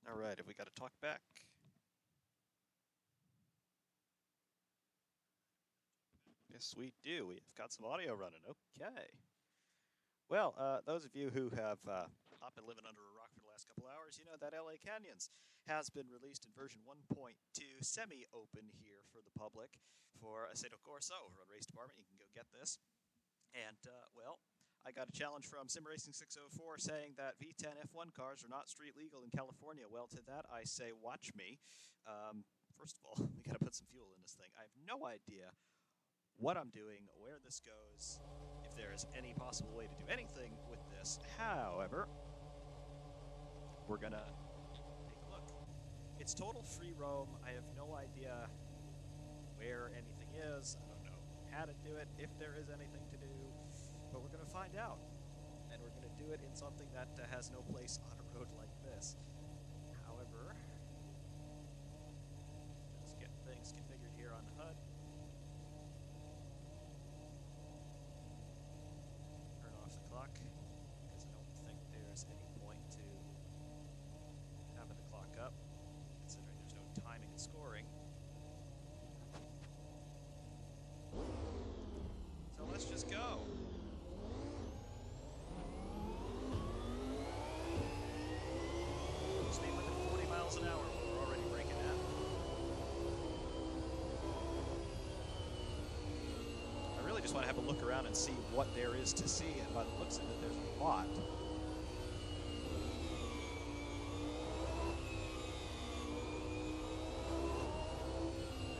Alright, have we got to talk back? Yes, we do. We've got some audio running. Okay. Well, those of you who have not been living under a rock for the last couple hours, you know that LA Canyons has been released in version 1.2, semi-open here for the public for Assetto Corsa over on Race Department. You can go get this. And, well, I got a challenge from Sim Racing 604 saying that V10 F1 cars are not street legal in California. Well, to that I say, watch me. First of all, we got to put some fuel in this thing. I have no idea what I'm doing, where this goes, if there is any possible way to do anything with this. However, we're going to take a look. It's total free roam. I have no idea where anything is. I don't know how to do it, if there is anything to do. But we're going to find out, and we're going to do it in something that has no place on a road like this. However, let's get things configured here on the HUD. Turn off the clock, because I don't think there's any point to having the clock up, considering there's no timing and scoring. So let's just go. Speed limit 40 miles an hour. We're already breaking that. I really just want to have a look around and see what there is to see, and by the looks of it, there's a lot.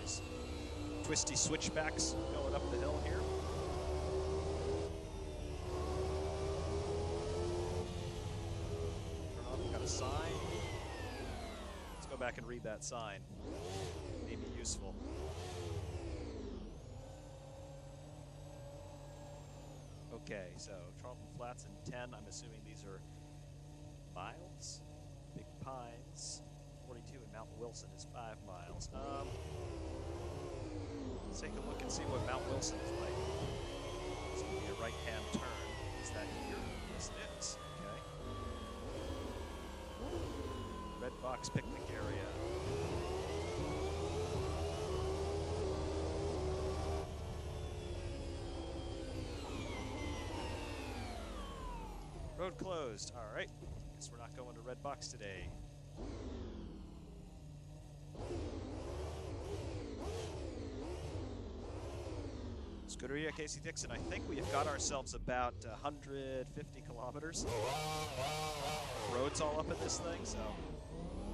Nice twisty switchbacks going up the hill here. Sign. Let's go back and read that sign. May be useful. Okay, so Charlton Flats in 10. I'm assuming these are miles. Big Pines, 42, and Mount Wilson is 5 miles. Let's take a look and see what Mount Wilson is like. It's going to be a right-hand turn. Is that here? Yes, it is. Okay. Red Box picnic area. Road closed. All right. Guess we're not going to Red Box today. Scuderia Casey Dixon, I think we have got ourselves about 150 kilometers. Roads all up in this thing, so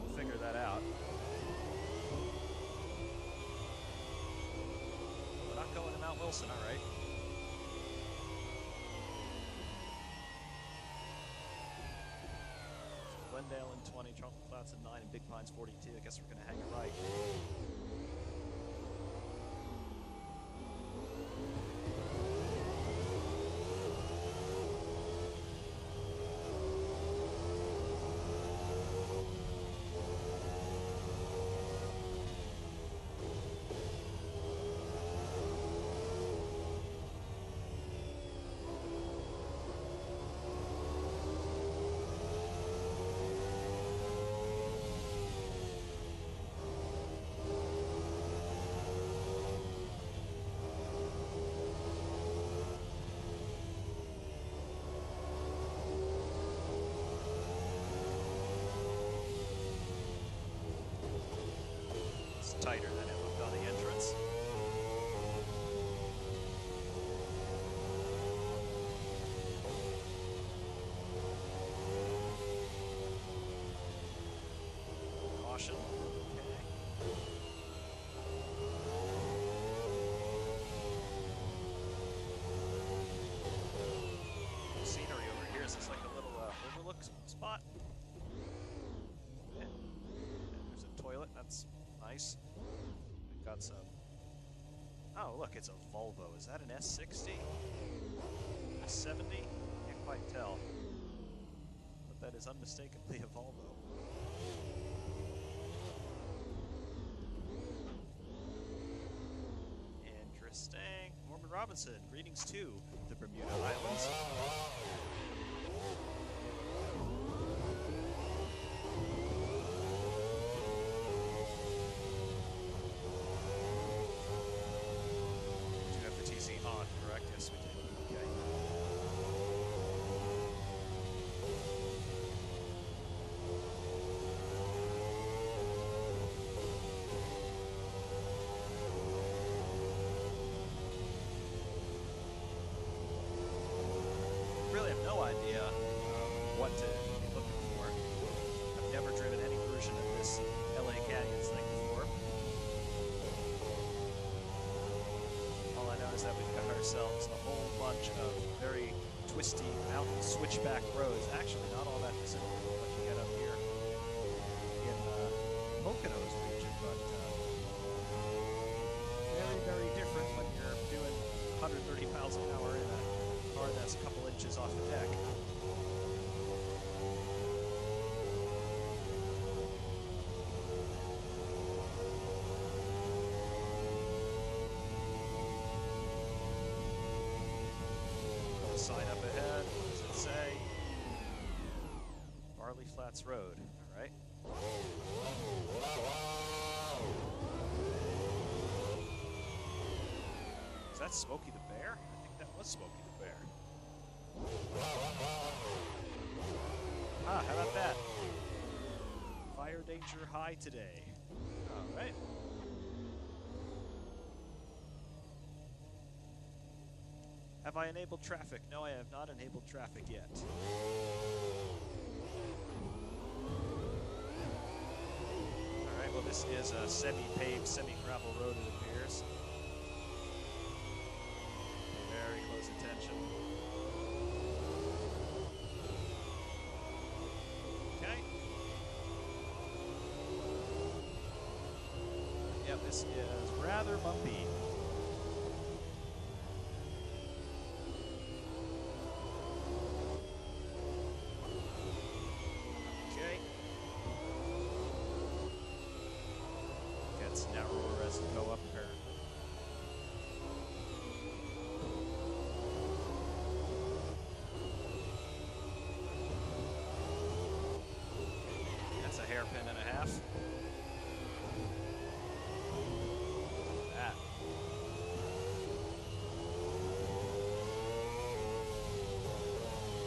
we'll figure that out. We're not going to Mount Wilson, all right. Glendale in 20, Charlton Flats in 9, and Big Pines 42. I guess we're going to hang it right. Tighter than it looked on the entrance. Caution. Okay. Scenery over here. Is this like a little overlook spot? And there's a toilet. That's nice. We've got some... Oh, look, it's a Volvo. Is that an S60? S70? Can't quite tell. But that is unmistakably a Volvo. Interesting. Norman Robinson, greetings to the Bermuda Islands. that we've got ourselves a whole bunch of very twisty mountain switchback roads. Actually, not all that dissimilar to what you get up here in Poconos region, but very, very different when you're doing 130 miles an hour in a car that's a couple inches off the deck. Sign up ahead. What does it say? Barley Flats Road. All right. Is that Smokey the Bear? I think that was Smokey the Bear. Ah, how about that? Fire danger high today. All right. Have I enabled traffic? No, I have not enabled traffic yet. Alright, well this is a semi-paved, semi-gravel road, it appears. Very close attention. Okay. Yep, this is rather bumpy. Narrower as you go up here. That's a hairpin and a half. That.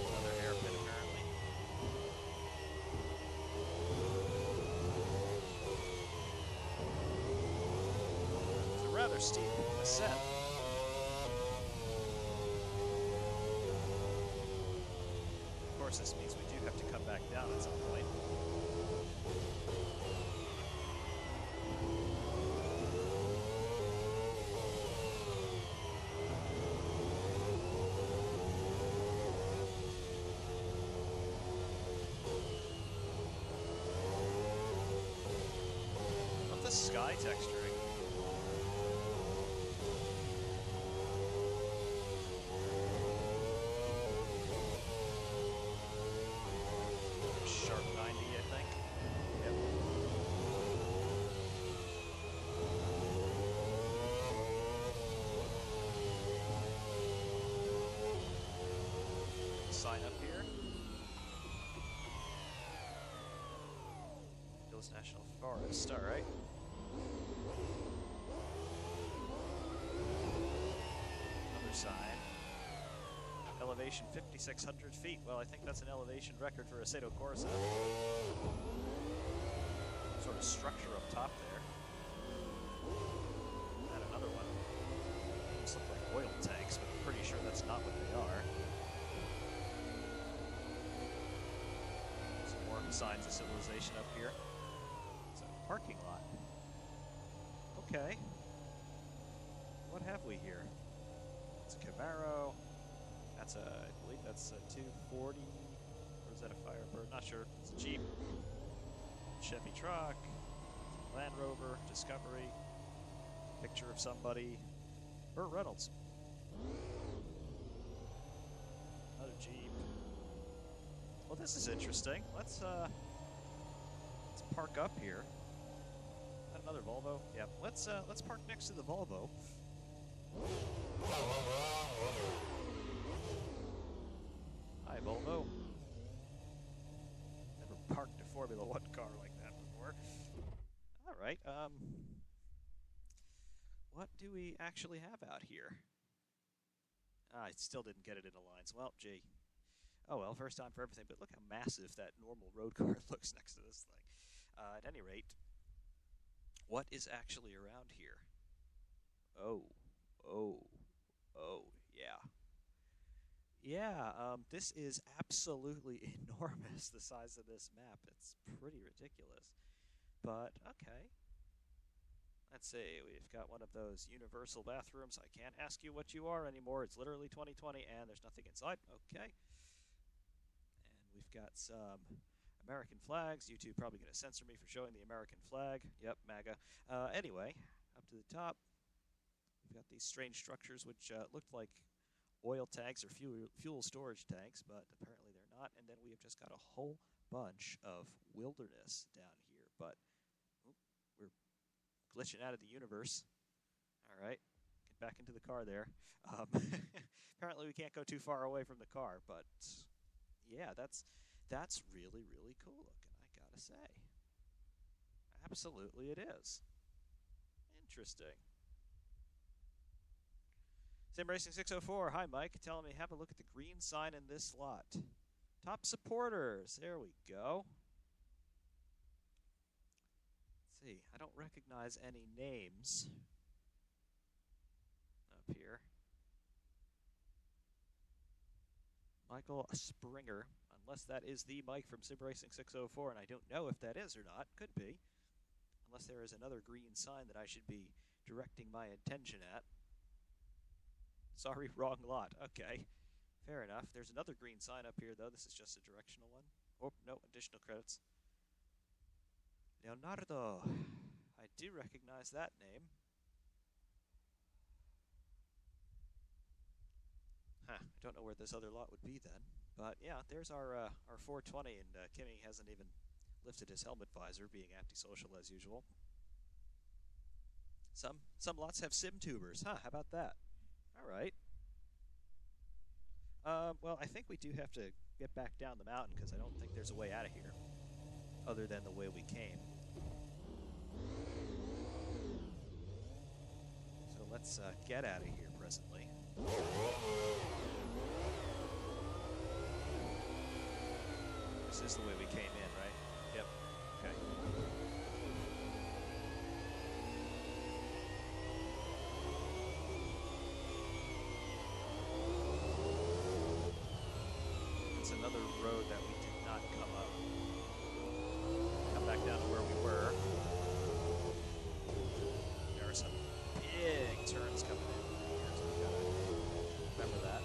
Another hairpin apparently. Rather steep ascent. Of course, this means we do have to come back down at some point. Love the sky texturing. Sign up here. Hills National Forest, alright. Another sign. Elevation 5,600 feet. Well, I think that's an elevation record for Assetto Corsa. Sort of structure up top there. And another one. These look like oil tanks, but I'm pretty sure that's not what they are. Signs of civilization up here. It's a parking lot. Okay. What have we here? It's a Camaro. That's a, I believe that's a 240. Or is that a Firebird? Not sure. It's a Jeep. Chevy truck. Land Rover. Discovery. Picture of somebody. Burt Reynolds. Another Jeep. Well, this is interesting. Let's park up here. Another Volvo. Yeah, let's park next to the Volvo. Hi, Volvo. Never parked a Formula One car like that before. All right. What do we actually have out here? I still didn't get it in the lines. Well, gee. Oh well, first time for everything, but look how massive that normal road car looks next to this thing. At any rate, what is actually around here? Oh, yeah. Yeah, this is absolutely enormous, the size of this map. It's pretty ridiculous. But, okay. Let's see, we've got one of those universal bathrooms. I can't ask you what you are anymore. It's literally 2020 and there's nothing inside. Okay. And we've got some American flags. YouTube probably going to censor me for showing the American flag. Yep, MAGA. Anyway, up to the top, we've got these strange structures which looked like oil tanks or fuel storage tanks, but apparently they're not. And then we have just got a whole bunch of wilderness down here, but we're glitching out of the universe. All right, get back into the car there. Apparently we can't go too far away from the car, but yeah, that's really, really cool looking, I gotta say. Absolutely it is. Interesting. Sim Racing 604, hi Mike, telling me have a look at the green sign in this slot. Top supporters, there we go. Let's see, I don't recognize any names up here. Michael Springer, unless that is the Mike from Sim Racing 604, and I don't know if that is or not, could be. Unless there is another green sign that I should be directing my attention at. Sorry, wrong lot. Okay, fair enough. There's another green sign up here, though. This is just a directional one. Oh, no, additional credits. Leonardo. I do recognize that name. Huh, I don't know where this other lot would be then. But yeah, there's our 420, and Kimmy hasn't even lifted his helmet visor, being antisocial as usual. Some lots have sim tubers. Huh, how about that? All right. Well, I think we do have to get back down the mountain because I don't think there's a way out of here other than the way we came. So let's get out of here presently. This is the way we came in, right? Yep. Okay. It's another road that we did not come up. Come back down to where we were. There are some big turns coming in here, so we've got to remember that.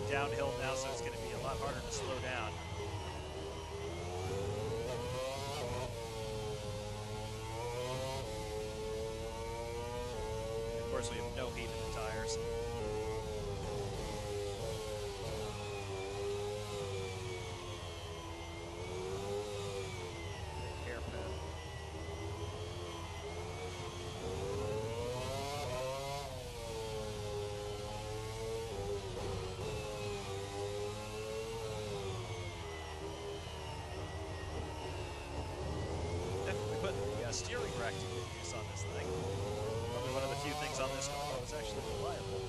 Downhill now, so it's going to be a lot harder to slow down. And of course, we have no heat in the tires. Hairpin. Steering rack to good use on this thing. Probably one of the few things on this car that was actually reliable.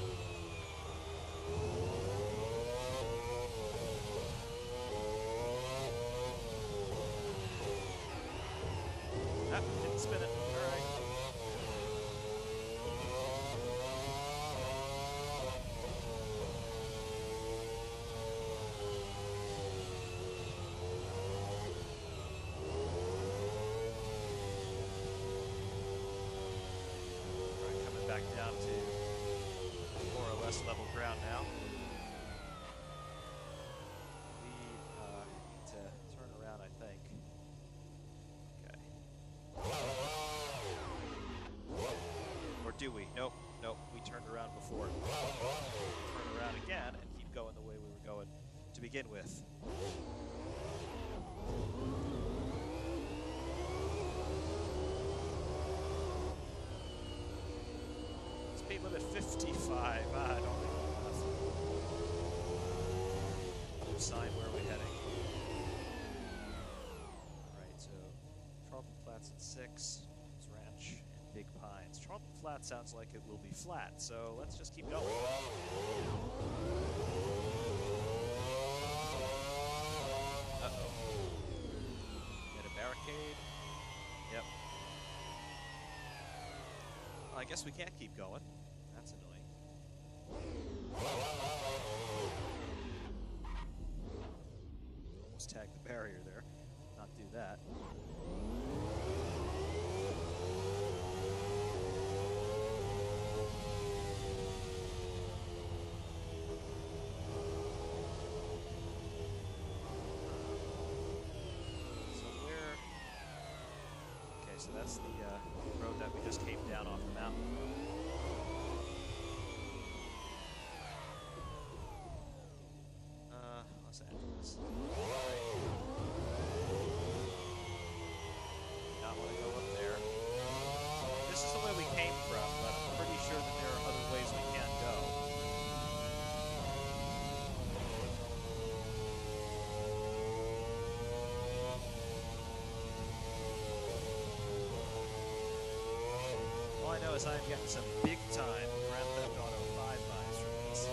Ah, didn't spin it. All right. Back down to more or less level ground now. We need to turn around, I think. Okay. Or do we? Nope. Nope. We turned around before. Turn around again and keep going the way we were going to begin with. Speed limit 55. I don't think enough. Sign where are we heading? Alright, so Charlton Flats at 6. Ranch and big pines. Charlton Flat sounds like it will be flat, so let's just keep going. Uh-oh. Get a barricade. Yep. Well, I guess we can't keep going. That's annoying. Almost tagged the barrier there. Not do that. So that's the road that we just came down off the mountain. Los Angeles. Not want to go up there. This is the way we came from, but I'm pretty sure that there are other ways we can go. All I know is I'm getting some big time Grand Theft Auto 5 vibes from this.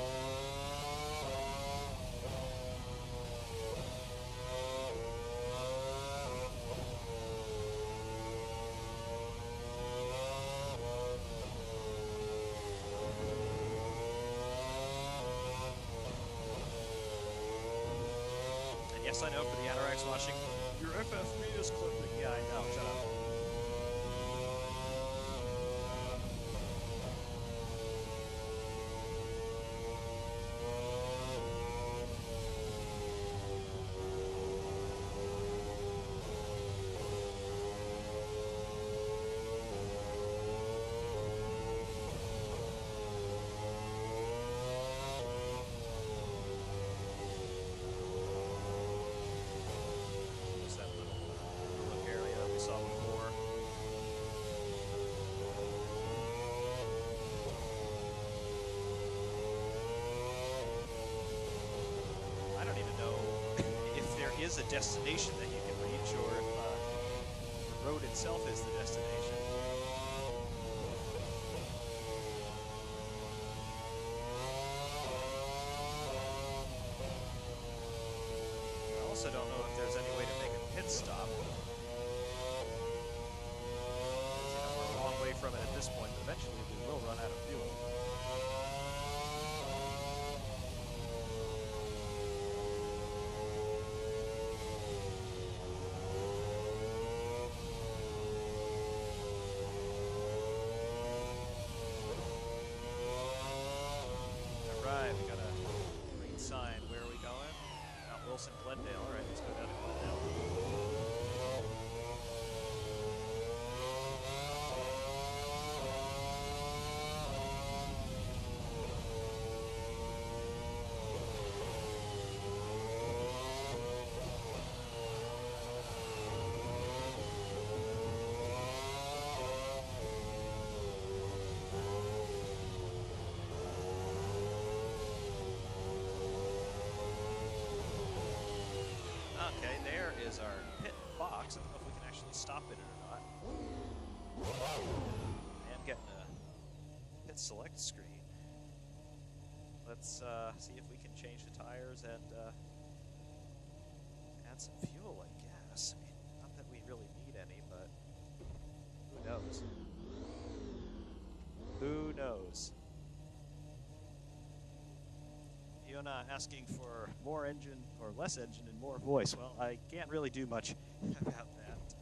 And yes, I know for the anoraks watching, your FFV is clipping. Yeah, I know. Shut up. Is a destination that you can reach, or if the road itself is the destination. I also don't know if there's any way to make a pit stop. We're a long way from it at this point, but eventually we will run out of fuel. We got a green sign. Where are we going? Mount Wilson, Glendale. All right, let's go down to Glendale. Okay, there is our pit box. I don't know if we can actually stop in it or not. I am getting a pit select screen. Let's see if we can change the tires and add some fuel, I guess. I mean, not that we really need any, but who knows? Who knows? Fiona asking for more engine or less engine and more voice. Well, I can't really do much about that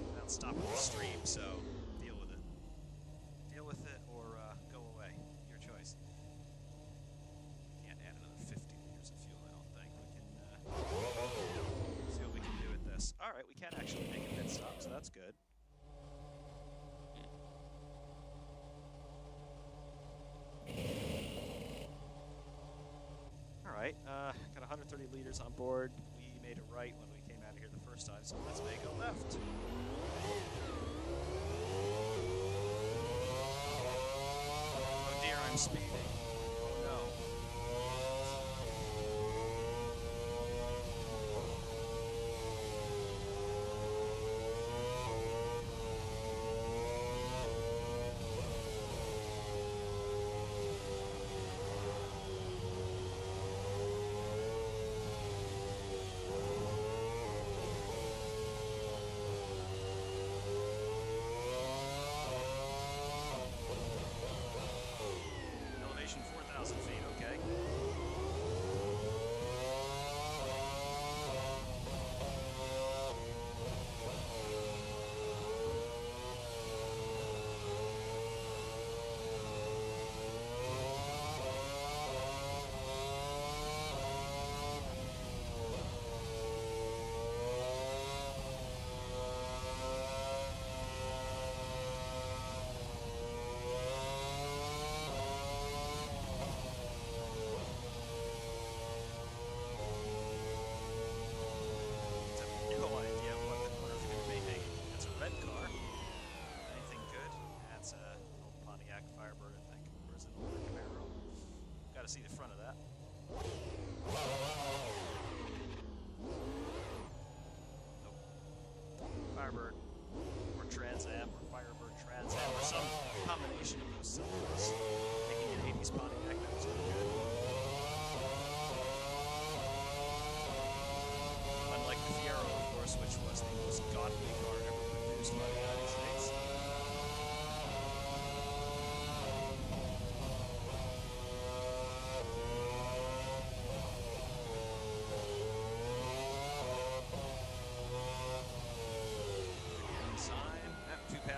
without stopping the stream, so deal with it. Deal with it or go away. Your choice. Can't add another 50 liters of fuel, I don't think. We can see what we can do with this. All right, we can actually make a pit stop, so that's good. Alright, got 130 liters on board. We made a right when we came out of here the first time, so let's make a left. Oh dear, I'm speeding. Oh no.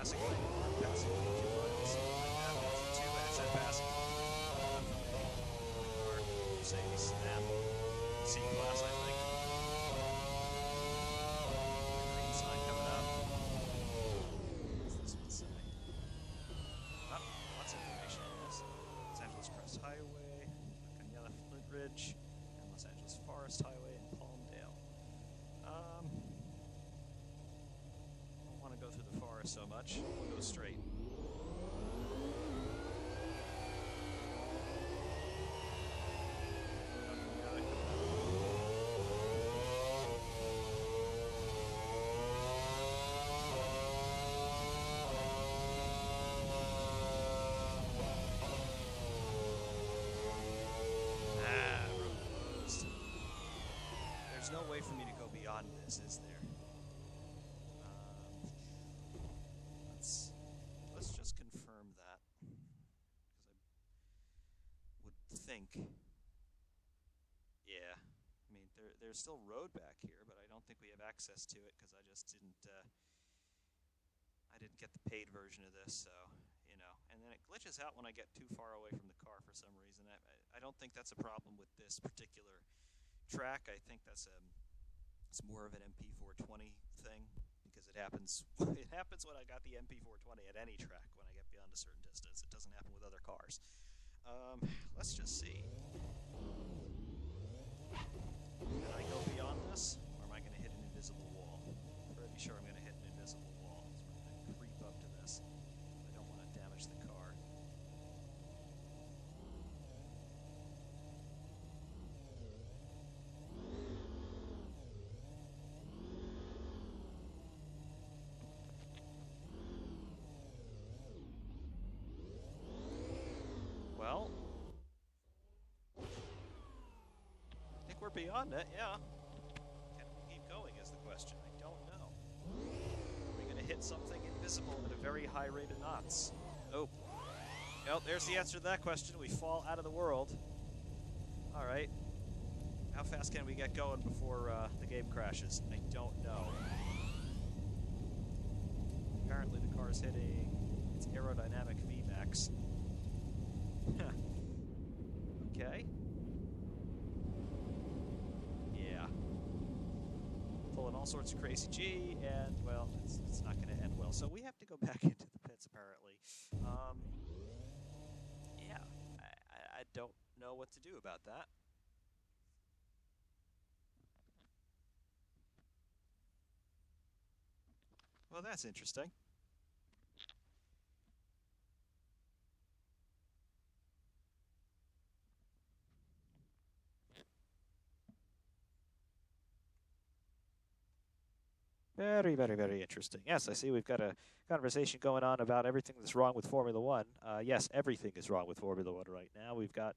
passing lane, or passing lane 2 miles. Like that, there's a 2 and it said passing lane. Car, Mercedes sedan, C-Class, I think. Green sign coming up. What's this one say? Oh, lots of information on this. Los Angeles Crest Highway, Canela Flint Ridge, and Los Angeles Forest Highway in Palmdale. I don't want to go through the forest so much. We'll go straight. There's no way for me to go beyond this, is there? Let's just confirm that, because I would think, yeah. I mean, there's still road back here, but I don't think we have access to it because I just didn't. I didn't get the paid version of this, so you know. And then it glitches out when I get too far away from the car for some reason. I don't think that's a problem with this particular track. I think that's it's more of an MP420 thing because it happens when I got the MP420 at any track when I get beyond a certain distance. It doesn't happen with other cars. Let's just see. Can I go beyond this, or am I going to hit an invisible wall? I'm pretty sure I'm going to hit an invisible wall. So we're going to creep up to this. I don't want to damage the car. Well, I think we're beyond it, yeah. Can we keep going is the question. I don't know. Are we going to hit something invisible at a very high rate of knots? Oh. Well, there's the answer to that question. We fall out of the world. All right. How fast can we get going before the game crashes? I don't know. Apparently the car is hitting its aerodynamic VMAX. Okay. Yeah. Pulling all sorts of crazy G, and, well, it's not going to end well. So we have to go back into the pits, apparently. Yeah. I don't know what to do about that. Well, that's interesting. Very, very, very interesting. Yes, I see we've got a conversation going on about everything that's wrong with Formula One. Yes, everything is wrong with Formula One right now. We've got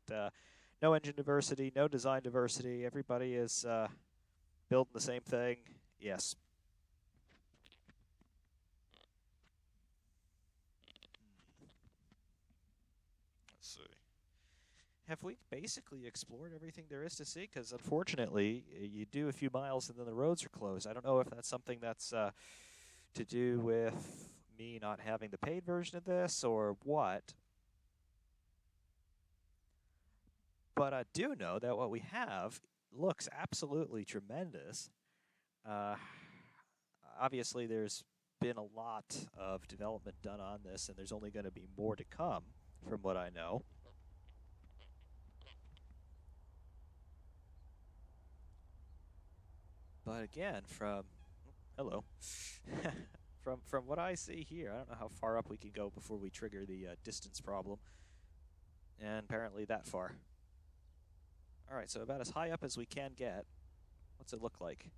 no engine diversity, no design diversity. Everybody is building the same thing. Yes. Let's see. Have we basically explored everything there is to see? Because unfortunately, you do a few miles and then the roads are closed. I don't know if that's something that's to do with me not having the paid version of this or what. But I do know that what we have looks absolutely tremendous. Obviously, there's been a lot of development done on this, and there's only going to be more to come, from what I know. But again, hello, from what I see here, I don't know how far up we can go before we trigger the distance problem, and apparently that far. All right, so about as high up as we can get. What's it look like?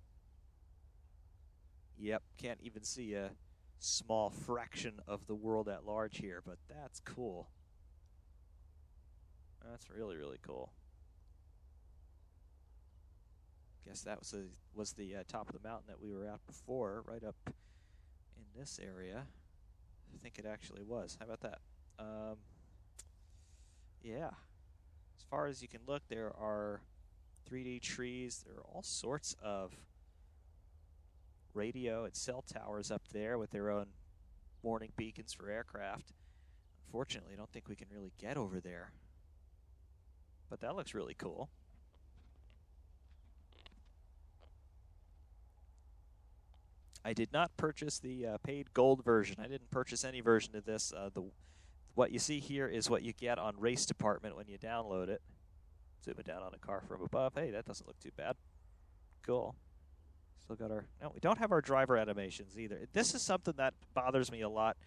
Yep, can't even see a small fraction of the world at large here, but that's cool. That's really, really cool. Guess that was the top of the mountain that we were at before, right up in this area. I think it actually was. How about that? Yeah. As far as you can look, there are 3D trees. There are all sorts of radio and cell towers up there with their own warning beacons for aircraft. Unfortunately, I don't think we can really get over there. But that looks really cool. I did not purchase the paid gold version. I didn't purchase any version of this. What you see here is what you get on Race Department when you download it. Zoom it down on a car from above. Hey, that doesn't look too bad. Cool. Still got our... No, we don't have our driver animations either. This is something that bothers me a lot.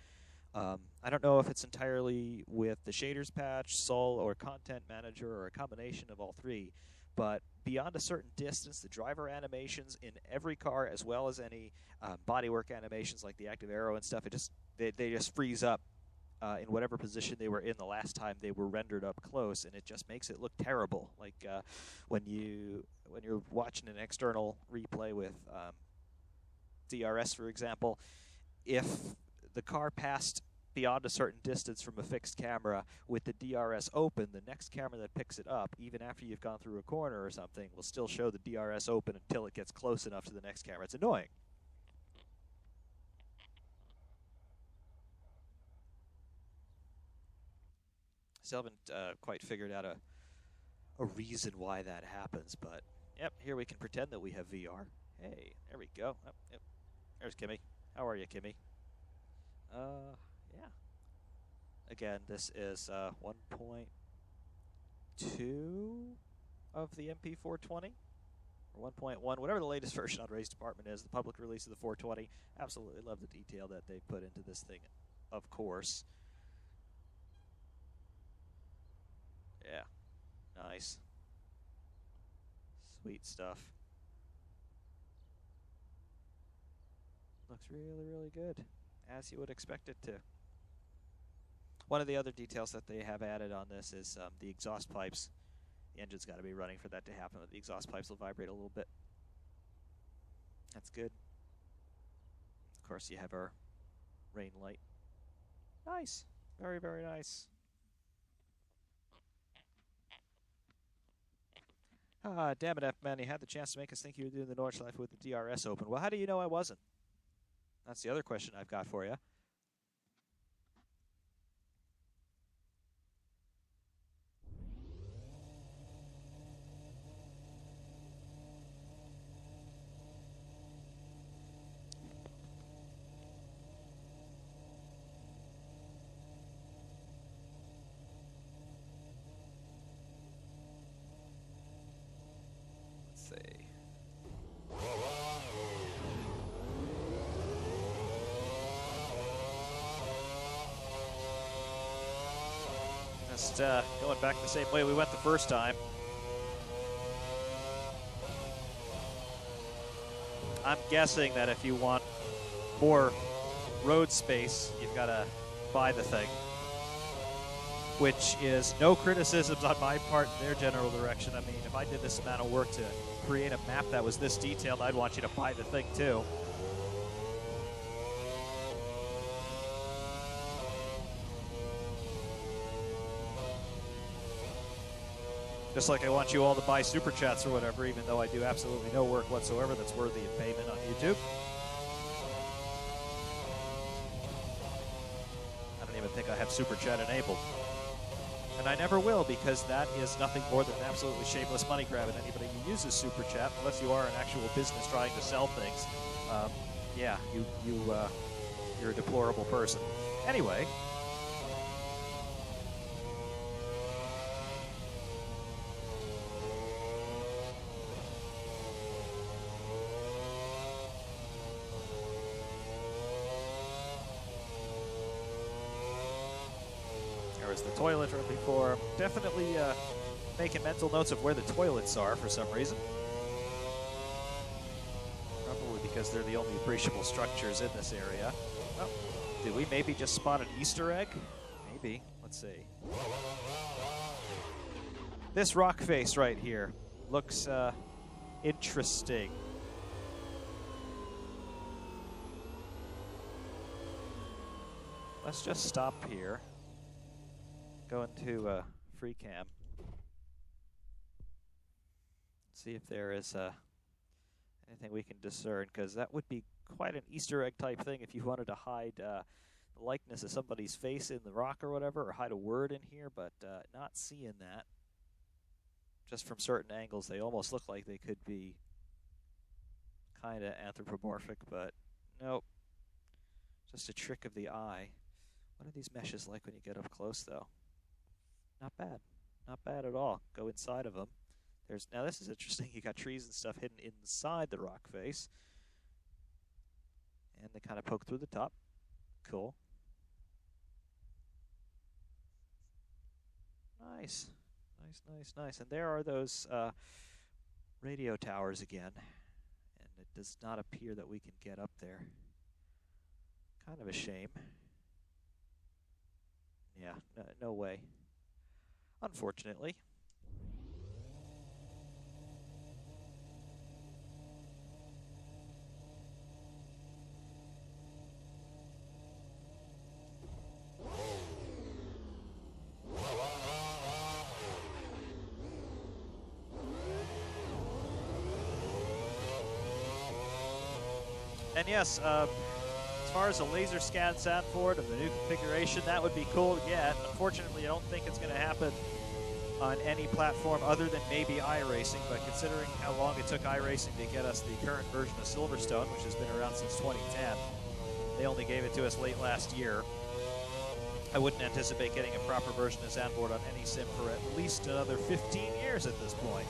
I don't know if it's entirely with the shaders patch, Sol, or Content Manager, or a combination of all three. But beyond a certain distance, the driver animations in every car, as well as any bodywork animations like the active arrow and stuff, they just freeze up in whatever position they were in the last time they were rendered up close, and it just makes it look terrible. Like when you're watching an external replay with DRS, for example, if the car passed beyond a certain distance from a fixed camera with the DRS open, the next camera that picks it up, even after you've gone through a corner or something, will still show the DRS open until it gets close enough to the next camera. It's annoying. Still haven't quite figured out a reason why that happens, but yep, here we can pretend that we have VR. Hey, there we go. Oh, yep. There's Kimmy. How are you, Kimmy? Yeah. Again, this is 1.2 of the MP420, or 1.1, whatever the latest version on Race Department is, the public release of the 420. Absolutely love the detail that they put into this thing, of course. Yeah, nice. Sweet stuff. Looks really, really good, as you would expect it to. One of the other details that they have added on this is the exhaust pipes. The engine's got to be running for that to happen, but the exhaust pipes will vibrate a little bit. That's good. Of course, you have our rain light. Nice. Very, very nice. Ah, damn it, F-Man, you had the chance to make us think you were doing the Nordschleife with the DRS open. Well, how do you know I wasn't? That's the other question I've got for you. Just going back the same way we went the first time. I'm guessing that if you want more road space, you've got to buy the thing. Which is no criticisms on my part in their general direction. I mean, if I did this amount of work to create a map that was this detailed, I'd want you to buy the thing too. Just like I want you all to buy Super Chats or whatever, even though I do absolutely no work whatsoever that's worthy of payment on YouTube. I don't even think I have Super Chat enabled. And I never will, because that is nothing more than an absolutely shameless money grab. And anybody who uses Super Chat, unless you are an actual business trying to sell things, yeah, you're a deplorable person. Anyway. The toilet from before. Definitely making mental notes of where the toilets are for some reason. Probably because they're the only appreciable structures in this area. Oh, did we maybe just spot an Easter egg? Maybe. Let's see. This rock face right here looks interesting. Let's just stop here. Go into free cam. See if there is anything we can discern, because that would be quite an Easter egg type thing if you wanted to hide the likeness of somebody's face in the rock or whatever, or hide a word in here, but not seeing that. Just from certain angles, they almost look like they could be kind of anthropomorphic, but nope. Just a trick of the eye. What are these meshes like when you get up close, though? Not bad. Not bad at all. Go inside of them. Now this is interesting. You got trees and stuff hidden inside the rock face. And they kind of poke through the top. Cool. Nice. Nice, nice, nice. And there are those radio towers again. And it does not appear that we can get up there. Kind of a shame. Yeah, no way. Unfortunately. And yes, as far as a laser scan soundboard of the new configuration, that would be cool to get. Unfortunately, I don't think it's going to happen on any platform other than maybe iRacing, but considering how long it took iRacing to get us the current version of Silverstone, which has been around since 2010, they only gave it to us late last year. I wouldn't anticipate getting a proper version of Zandvoort on any sim for at least another 15 years at this point.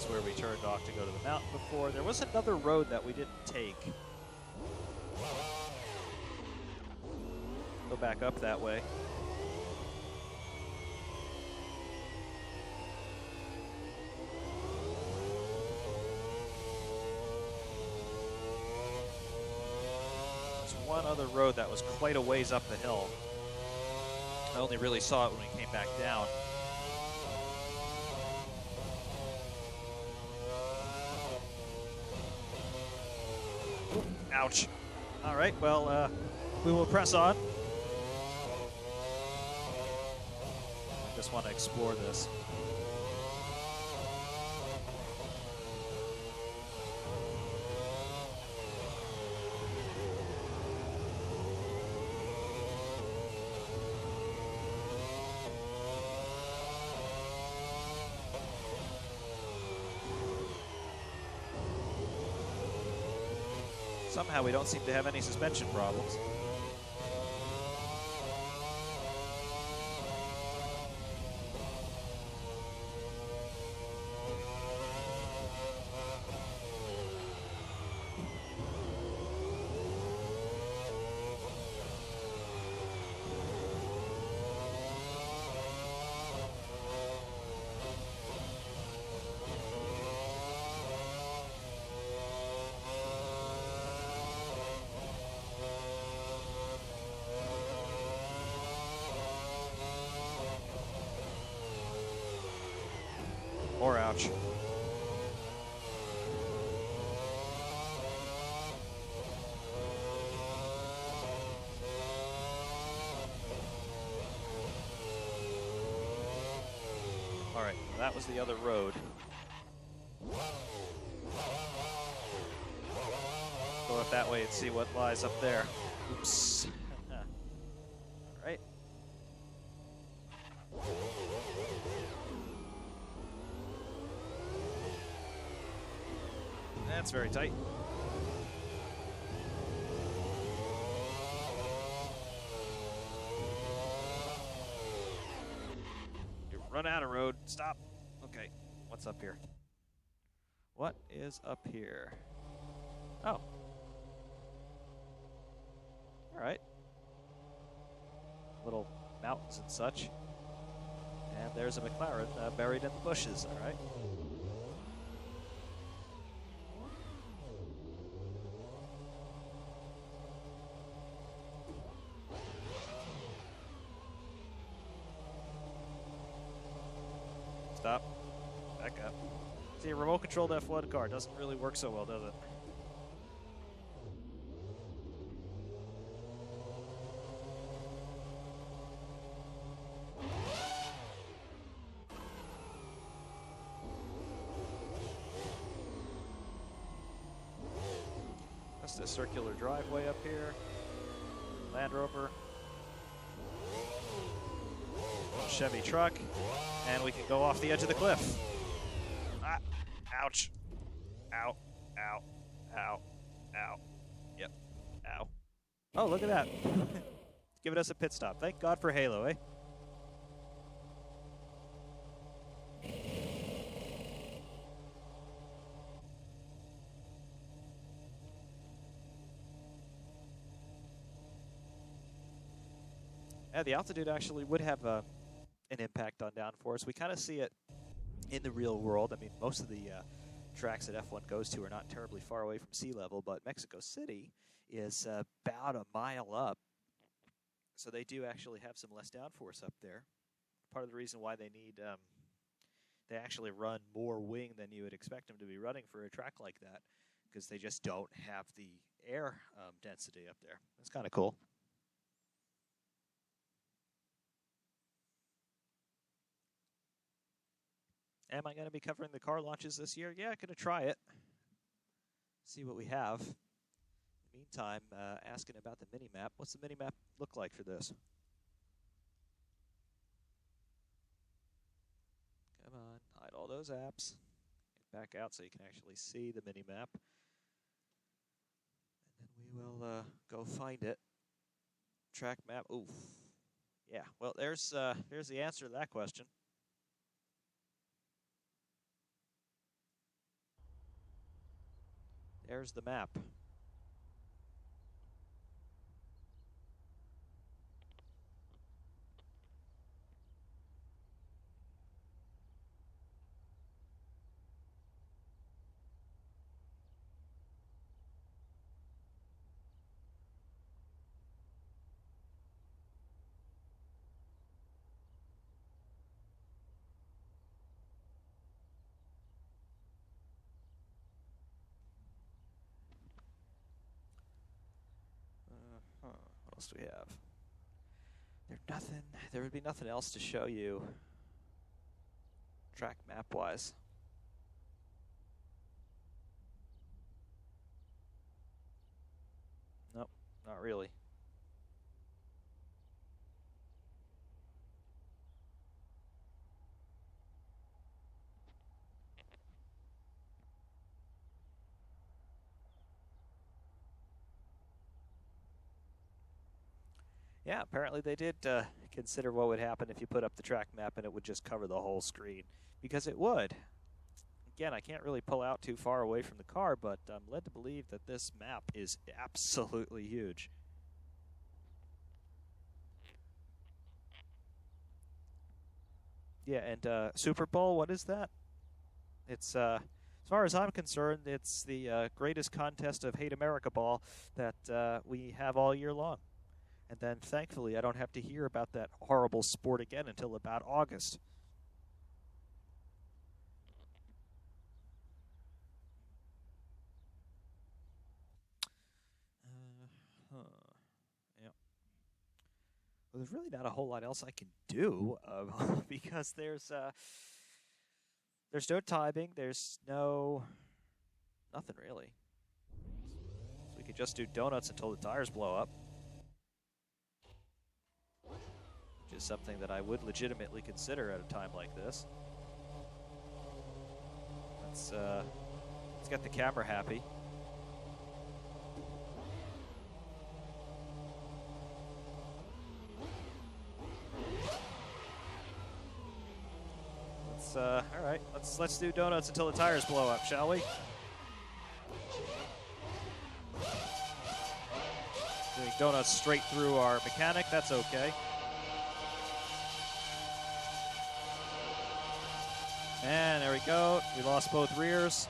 Where we turned off to go to the mountain before. There was another road that we didn't take. Go back up that way. There's one other road that was quite a ways up the hill. I only really saw it when we came back down. Ouch. All right, well, we will press on. I just want to explore this. Somehow we don't seem to have any suspension problems. Or ouch. All right, well, that was the other road. Go up that way and see what lies up there. Oops. All right. That's very tight. You run out of road. Stop. Okay. What's up here? What is up here? Oh. All right. Little mountains and such. And there's a McLaren buried in the bushes. All right. Stop. Back up. See, a remote-controlled F1 car doesn't really work so well, does it? That's the circular driveway up here. Land Rover. Chevy truck. And we can go off the edge of the cliff. Ah! Ouch. Ow. Ow. Ow. Ow. Yep. Ow. Oh, look at that. Giving us a pit stop. Thank God for Halo, eh? Yeah, the altitude actually would have an impact on downforce. We kind of see it in the real world. I mean, most of the tracks that F1 goes to are not terribly far away from sea level, but Mexico City is about a mile up. So they do actually have some less downforce up there. Part of the reason why they need, they actually run more wing than you would expect them to be running for a track like that, because they just don't have the air density up there. That's kind of cool. Am I going to be covering the car launches this year? Yeah, I'm going to try it. See what we have. Meantime, asking about the mini-map. What's the mini-map look like for this? Come on, hide all those apps. Get back out so you can actually see the mini-map. And then we will go find it. Track map. Oof. Yeah, well, there's the answer to that question. There's the map. What else do we have? There would be nothing else to show you track map-wise. Nope, not really. Yeah, apparently they did consider what would happen if you put up the track map and it would just cover the whole screen, because it would. Again, I can't really pull out too far away from the car, but I'm led to believe that this map is absolutely huge. Yeah, and Super Bowl, what is that? It's, as far as I'm concerned, it's the greatest contest of Hate America ball that we have all year long. And then, thankfully, I don't have to hear about that horrible sport again until about August. Yeah. Well, there's really not a whole lot else I can do because there's no timing. There's nothing really. So we could just do donuts until the tires blow up. Which is something that I would legitimately consider at a time like this. Let's get the camera happy. All right, let's do donuts until the tires blow up, shall we? Doing donuts straight through our mechanic, that's okay. And there we go. We lost both rears.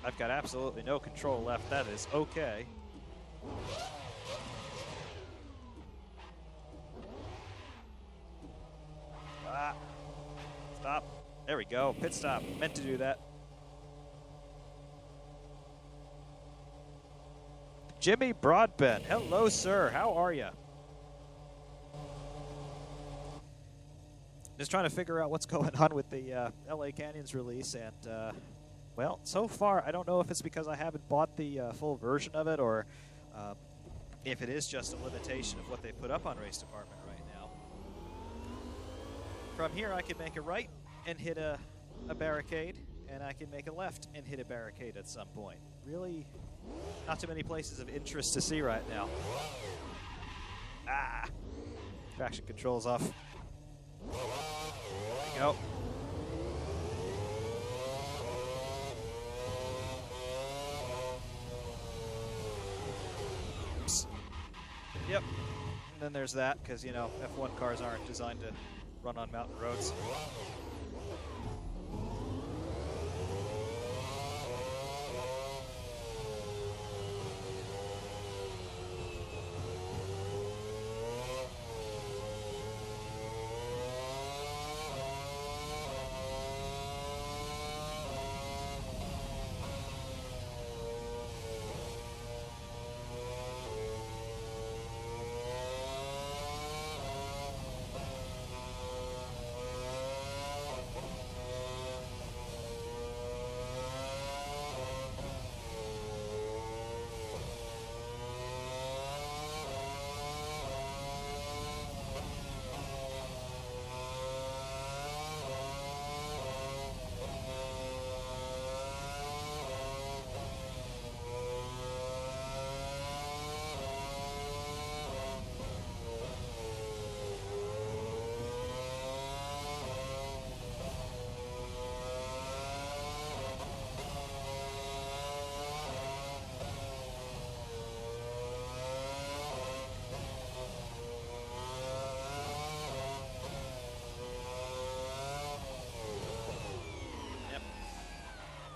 I've got absolutely no control left. That is okay. Ah. Stop. There we go. Pit stop. Meant to do that. Jimmy Broadbent. Hello, sir. How are you? Just trying to figure out what's going on with the LA Canyons release, and well, so far I don't know if it's because I haven't bought the full version of it, or if it is just a limitation of what they put up on Race Department right now. From here I can make a right and hit a barricade, and I can make a left and hit a barricade at some point. Really not too many places of interest to see right now. Ah! Traction control's off. There we go. Oops. Yep. And then there's that, because, you know, F1 cars aren't designed to run on mountain roads.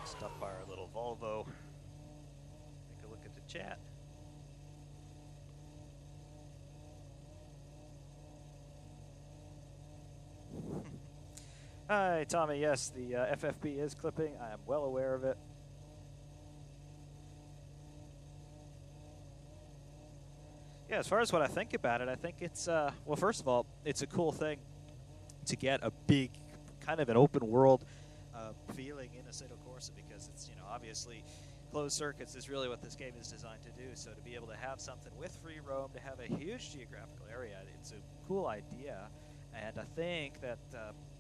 Stopped by our little Volvo. Take a look at the chat. Hi, Tommy. Yes, the FFP is clipping. I am well aware of it. Yeah, as far as what I think about it, I think it's, well, first of all, it's a cool thing to get a big, kind of an open world feeling in Assetto Corsa, because it's, you know, obviously closed circuits is really what this game is designed to do. So to be able to have something with free roam, to have a huge geographical area, it's a cool idea. And I think that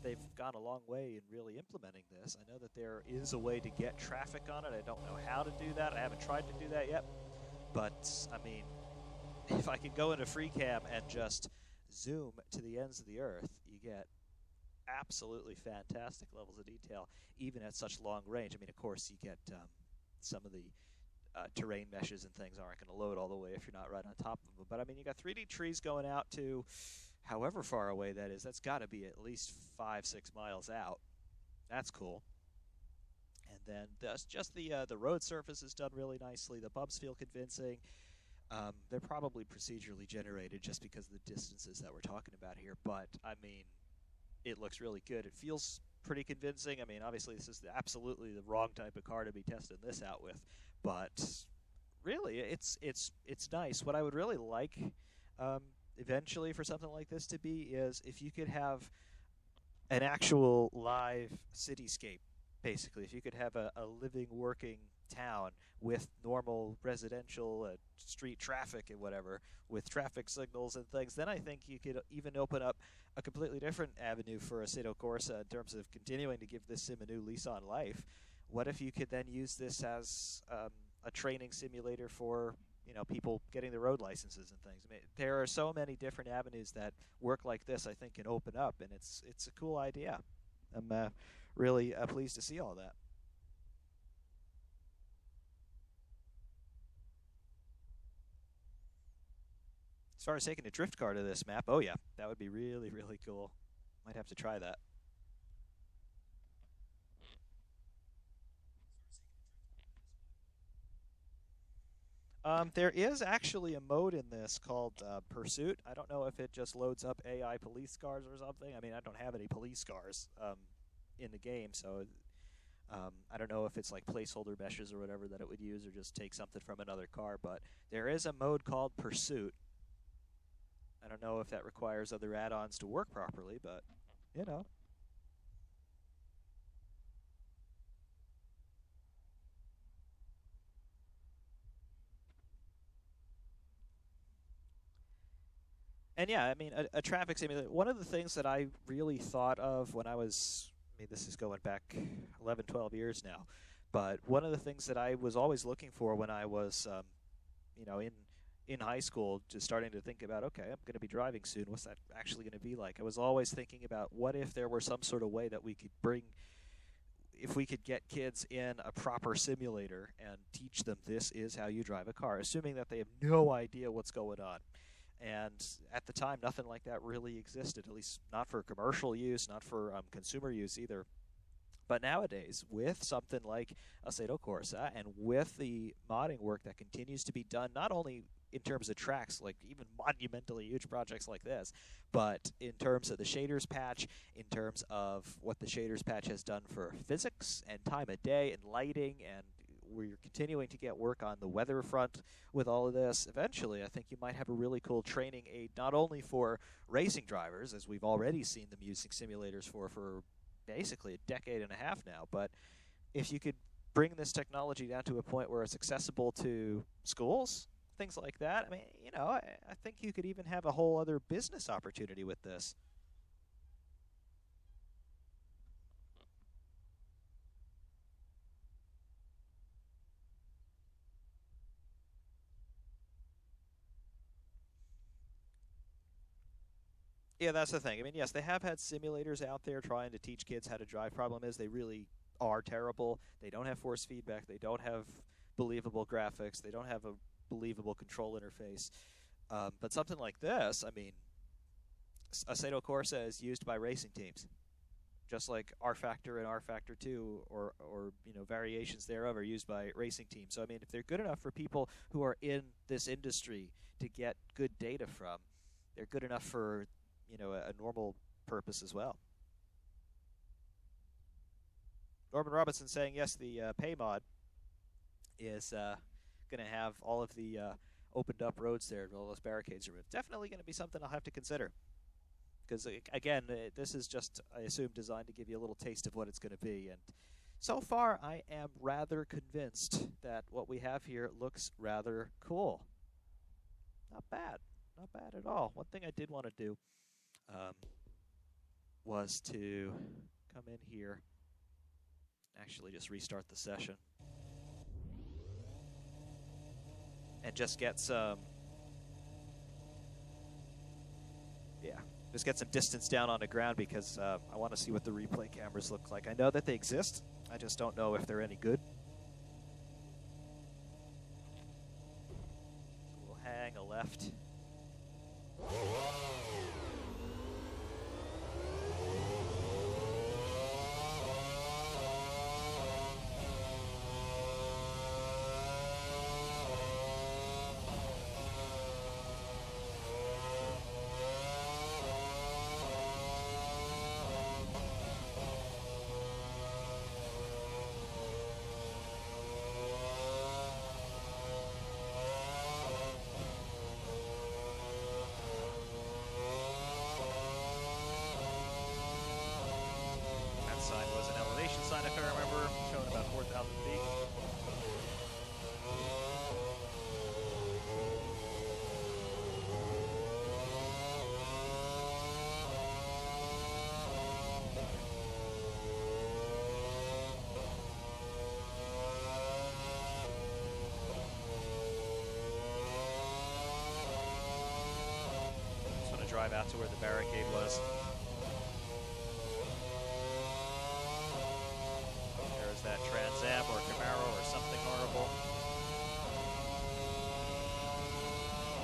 they've gone a long way in really implementing this. I know that there is a way to get traffic on it. I don't know how to do that. I haven't tried to do that yet. But, I mean, if I could go into FreeCam and just zoom to the ends of the earth, you get absolutely fantastic levels of detail, even at such long range. I mean, of course, you get some of the terrain meshes and things aren't going to load all the way if you're not right on top of them. But, I mean, you got 3D trees going out to however far away that is. That's got to be at least 5-6 miles out. That's cool. And then just the road surface is done really nicely. The bumps feel convincing. They're probably procedurally generated just because of the distances that we're talking about here. But, I mean, it looks really good. It feels pretty convincing. I mean, obviously, this is absolutely the wrong type of car to be testing this out with. But, really, it's nice. What I would really like eventually for something like this to be is if you could have an actual live cityscape, basically. If you could have a living, working town with normal residential street traffic and whatever, with traffic signals and things, then I think you could even open up a completely different avenue for Assetto Corsa in terms of continuing to give this sim a new lease on life. What if you could then use this as a training simulator for, you know, people getting their road licenses and things? I mean, there are so many different avenues that work like this, I think, can open up, and it's a cool idea. I'm really pleased to see all that. As far as taking a drift car to this map, oh yeah, that would be really, really cool. Might have to try that. There is actually a mode in this called Pursuit. I don't know if it just loads up AI police cars or something. I mean, I don't have any police cars in the game, so I don't know if it's like placeholder meshes or whatever that it would use, or just take something from another car. But there is a mode called Pursuit. I don't know if that requires other add-ons to work properly, but you know. And yeah, I mean, a traffic simulator. One of the things that I really thought of when I was, I mean, this is going back 11, 12 years now, but one of the things that I was always looking for when I was, in high school, just starting to think about, okay, I'm going to be driving soon. What's that actually going to be like? I was always thinking about what if there were some sort of way that we could if we could get kids in a proper simulator and teach them this is how you drive a car, assuming that they have no idea what's going on. And at the time, nothing like that really existed, at least not for commercial use, not for consumer use either. But nowadays, with something like Assetto Corsa and with the modding work that continues to be done, not only in terms of tracks, like even monumentally huge projects like this, but in terms of the shaders patch, in terms of what the shaders patch has done for physics and time of day and lighting, and we're continuing to get work on the weather front with all of this. Eventually, I think you might have a really cool training aid, not only for racing drivers, as we've already seen them using simulators for basically a decade and a half now, but if you could bring this technology down to a point where it's accessible to schools, things like that, I mean, I think you could even have a whole other business opportunity with this. Yeah, that's the thing. I mean, yes, they have had simulators out there trying to teach kids how to drive. Problem is, they really are terrible. They don't have force feedback. They don't have believable graphics. They don't have a believable control interface. But something like this, I mean, Assetto Corsa is used by racing teams, just like R Factor and R Factor 2, or variations thereof are used by racing teams. So I mean, if they're good enough for people who are in this industry to get good data from, they're good enough for a normal purpose as well. Norman Robinson saying, yes, the pay mod is going to have all of the opened up roads there, all those barricades removed. Definitely going to be something I'll have to consider. Because, again, this is just, I assume, designed to give you a little taste of what it's going to be. And so far, I am rather convinced that what we have here looks rather cool. Not bad. Not bad at all. One thing I did want to do was to come in here, actually just restart the session, and just get some, just get some distance down on the ground, because I want to see what the replay cameras look like. I know that they exist. I just don't know if they're any good. So we'll hang a left. Sign was an elevation sign, if I remember, showing about 4,000 feet. Just want to drive out to where the barricade was. That Trans Am or Camaro or something horrible.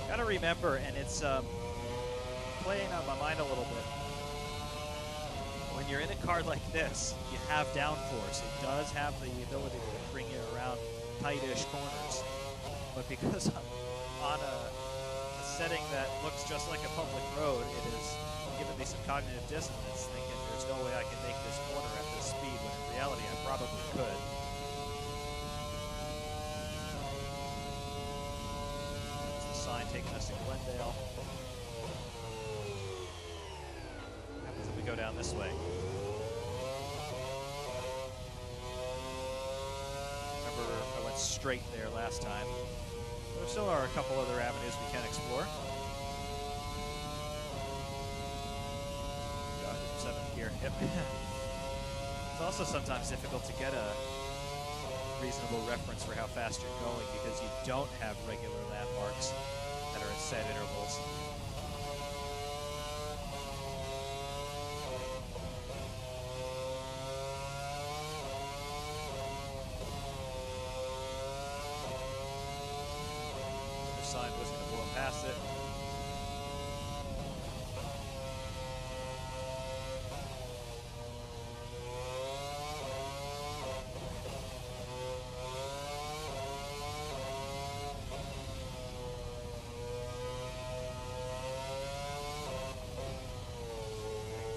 Gotta remember, and it's playing on my mind a little bit, when you're in a car like this, you have downforce. It does have the ability to bring you around tight-ish corners. but because I'm on a setting that looks just like a public road, it has given me some cognitive dissonance, thinking there's no way I can make this corner at this speed, when in reality I probably could. There's the sign taking us to Glendale. What happens if we go down this way? Remember, I went straight there last time. There still are a couple other avenues we can explore. Got 7th gear. Yep. It's also sometimes difficult to get a reasonable reference for how fast you're going because you don't have regular landmarks that are at set intervals. Sign was going to blow past it.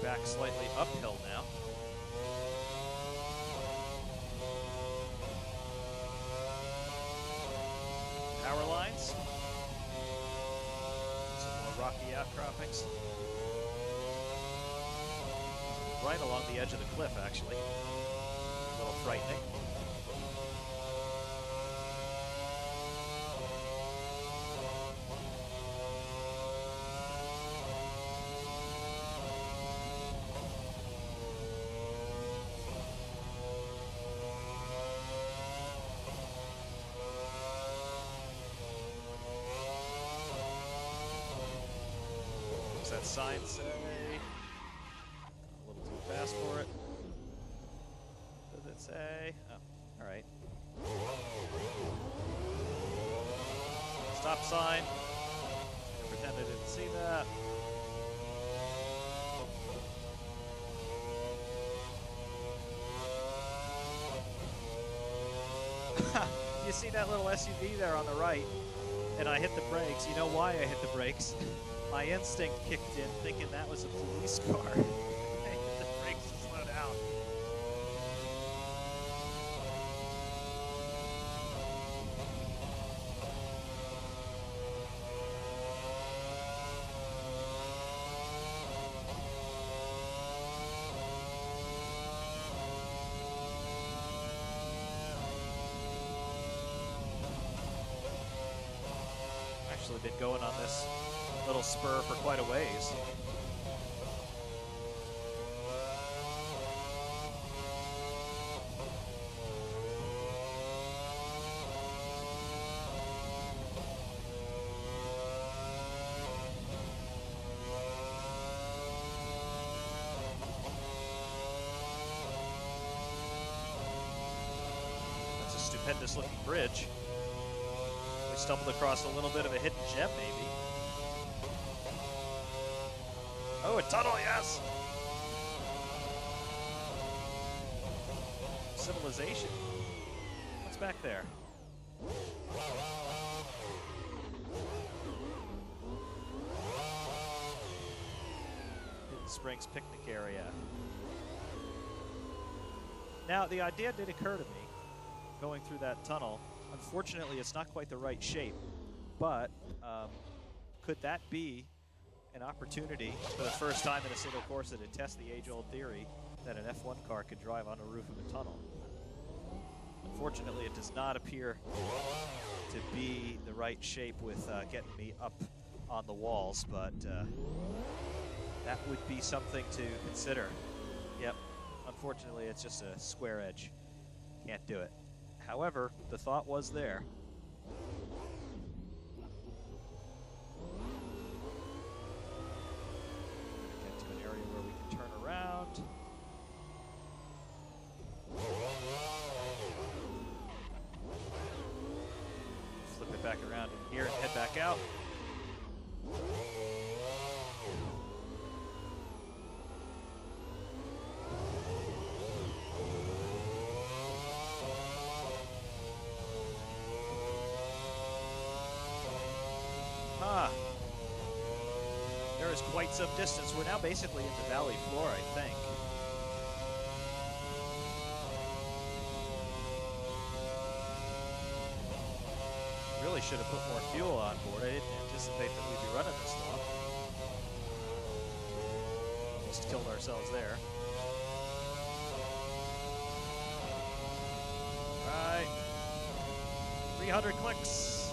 Back slightly uphill now. Power lines. Rocky outcroppings. Right along the edge of the cliff, actually. A little frightening. That sign say? A little too fast for it. What does it say? Oh, alright. Stop sign. I pretend I didn't see that. You see that little SUV there on the right, and I hit the brakes. You know why I hit the brakes? My instinct kicked in, thinking that was a police car. I hit the brakes to slow down. Actually been going on this little spur for quite a ways. That's a stupendous looking bridge. We stumbled across a little bit of a hidden gem, maybe. Oh, a tunnel, yes! Civilization. What's back there? Hidden Springs picnic area. Now, the idea did occur to me, going through that tunnel. Unfortunately, it's not quite the right shape, but could that be an opportunity for the first time in Assetto Corsa to test the age-old theory that an F1 car could drive on the roof of a tunnel? Unfortunately, it does not appear to be the right shape with getting me up on the walls, but that would be something to consider. Yep, unfortunately, it's just a square edge. Can't do it. However, the thought was there. Flip it back around in here and head back out. There is quite some distance. We're now basically into valley floor, I think. Really should have put more fuel on board. I didn't anticipate that we'd be running this long. Almost killed ourselves there. Right. 300 clicks.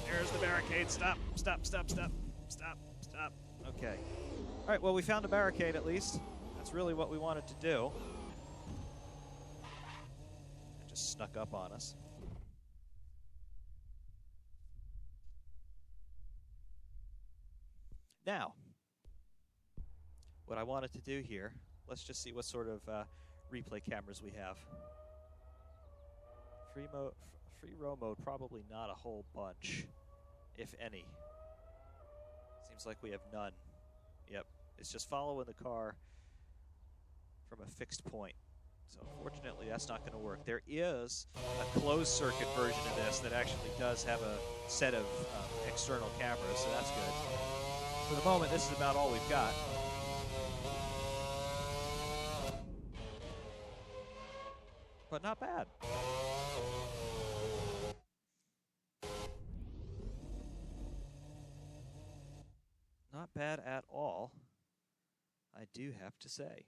There's the barricade. Stop, stop, stop, stop, stop, stop. Okay. All right, well, we found a barricade at least. That's really what we wanted to do. It just snuck up on us. Now, what I wanted to do here, let's just see what sort of replay cameras we have. Free row mode, probably not a whole bunch, if any. Seems like we have none. Yep, it's just following the car from a fixed point. So unfortunately, that's not going to work. There is a closed circuit version of this that actually does have a set of external cameras, so that's good. For the moment, this is about all we've got. But not bad. Not bad at all, I do have to say.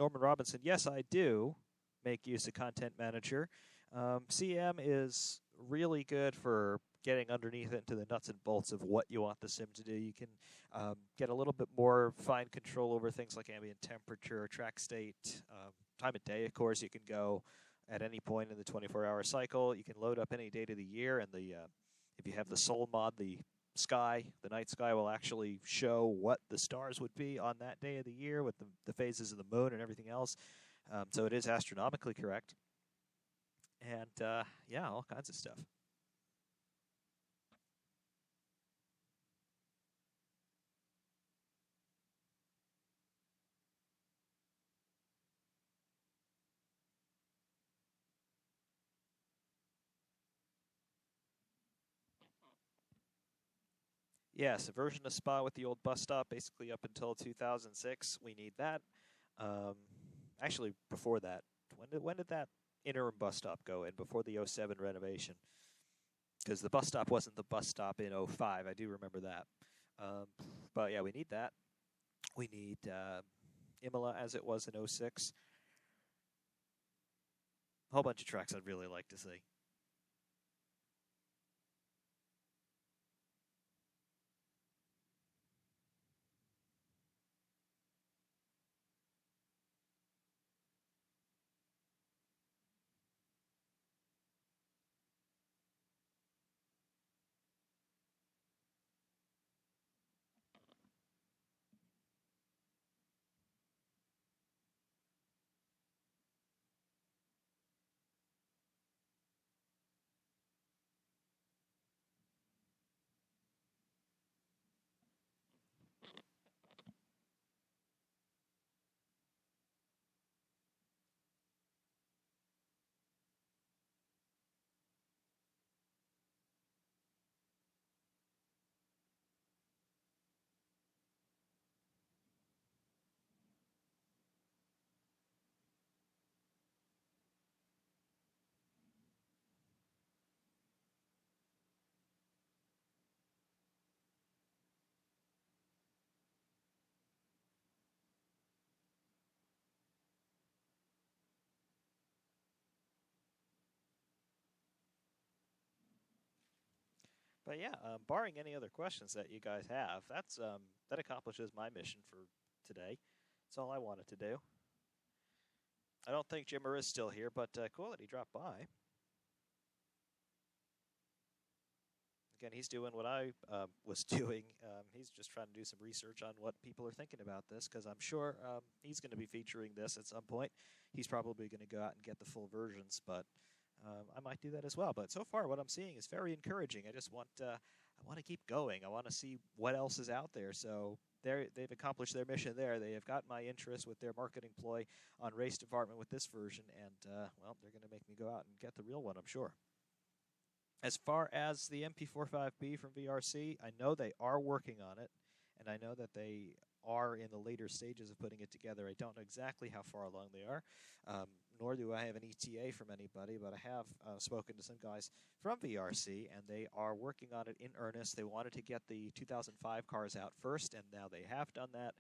Norman Robinson, yes, I do make use of Content Manager. CM is really good for getting underneath into the nuts and bolts of what you want the sim to do. You can get a little bit more fine control over things like ambient temperature, track state, time of day, of course. You can go at any point in the 24-hour cycle. You can load up any date of the year, and if you have the Soul mod, the night sky will actually show what the stars would be on that day of the year with the phases of the moon and everything else. So it is astronomically correct. And, yeah, all kinds of stuff. Yes, a version of Spa with the old bus stop, basically up until 2006. We need that. Actually, before that. When did that interim bus stop go in? Before the 07 renovation? Because the bus stop wasn't the bus stop in 05. I do remember that. But yeah, we need that. We need Imola as it was in 06. A whole bunch of tracks I'd really like to see. But yeah, barring any other questions that you guys have, that accomplishes my mission for today. That's all I wanted to do. I don't think Jimmer is still here, but cool that he dropped by. Again, he's doing what I was doing. He's just trying to do some research on what people are thinking about this, because I'm sure he's going to be featuring this at some point. He's probably going to go out and get the full versions, but I might do that as well. But so far, what I'm seeing is very encouraging. I just want I want to keep going. I want to see what else is out there. So they've accomplished their mission there. They have got my interest with their marketing ploy on race department with this version, and well, they're going to make me go out and get the real one, I'm sure. As far as the MP45B from VRC, I know they are working on it, and I know that they are in the later stages of putting it together. I don't know exactly how far along they are, nor do I have an ETA from anybody, but I have spoken to some guys from VRC, and they are working on it in earnest. They wanted to get the 2005 cars out first, and now they have done that.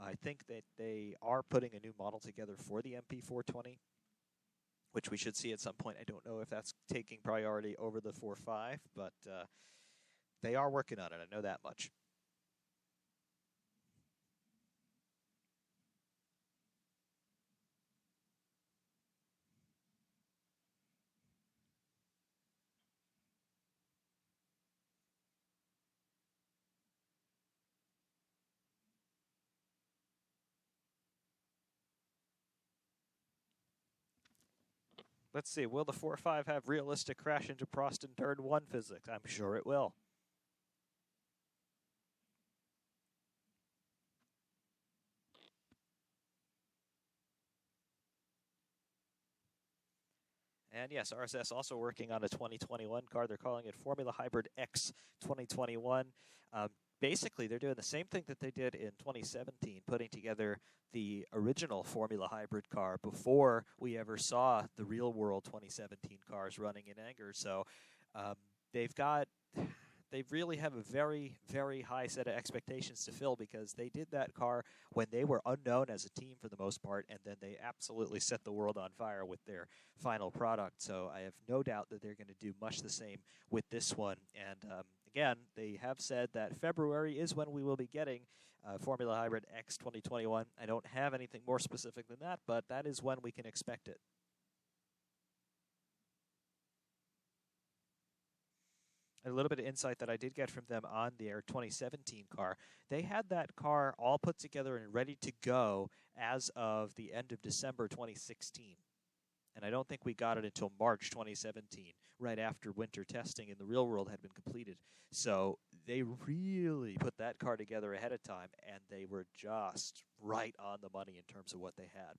I think that they are putting a new model together for the MP420, which we should see at some point. I don't know if that's taking priority over the 4.5, but they are working on it. I know that much. Let's see, will the 4.5 have realistic crash into Prost in turn 1 physics? I'm sure it will. And yes, RSS also working on a 2021 car. They're calling it Formula Hybrid X 2021. Basically, they're doing the same thing that they did in 2017, putting together the original Formula Hybrid car before we ever saw the real world 2017 cars running in anger. So they've got they really have a very, very high set of expectations to fill because they did that car when they were unknown as a team for the most part, and then they absolutely set the world on fire with their final product. So I have no doubt that they're going to do much the same with this one. And again, they have said that February is when we will be getting Formula Hybrid X 2021. I don't have anything more specific than that, but that is when we can expect it. A little bit of insight that I did get from them on their 2017 car. They had that car all put together and ready to go as of the end of December 2016. And I don't think we got it until March 2017, right after winter testing in the real world had been completed. So they really put that car together ahead of time, and they were just right on the money in terms of what they had.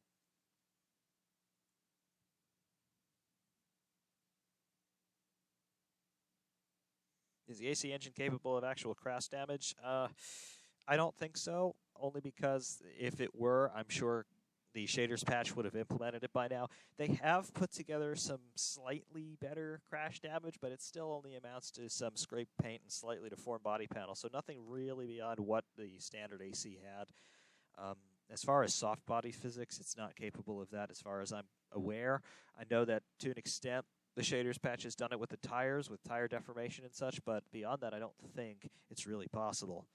Is the AC engine capable of actual crash damage? I don't think so, only because if it were, I'm sure the shaders patch would have implemented it by now. They have put together some slightly better crash damage, but it still only amounts to some scraped paint and slightly deformed body panel, so nothing really beyond what the standard AC had. As far as soft body physics, it's not capable of that as far as I'm aware. I know that to an extent, the shaders patch has done it with the tires, with tire deformation and such, but beyond that, I don't think it's really possible.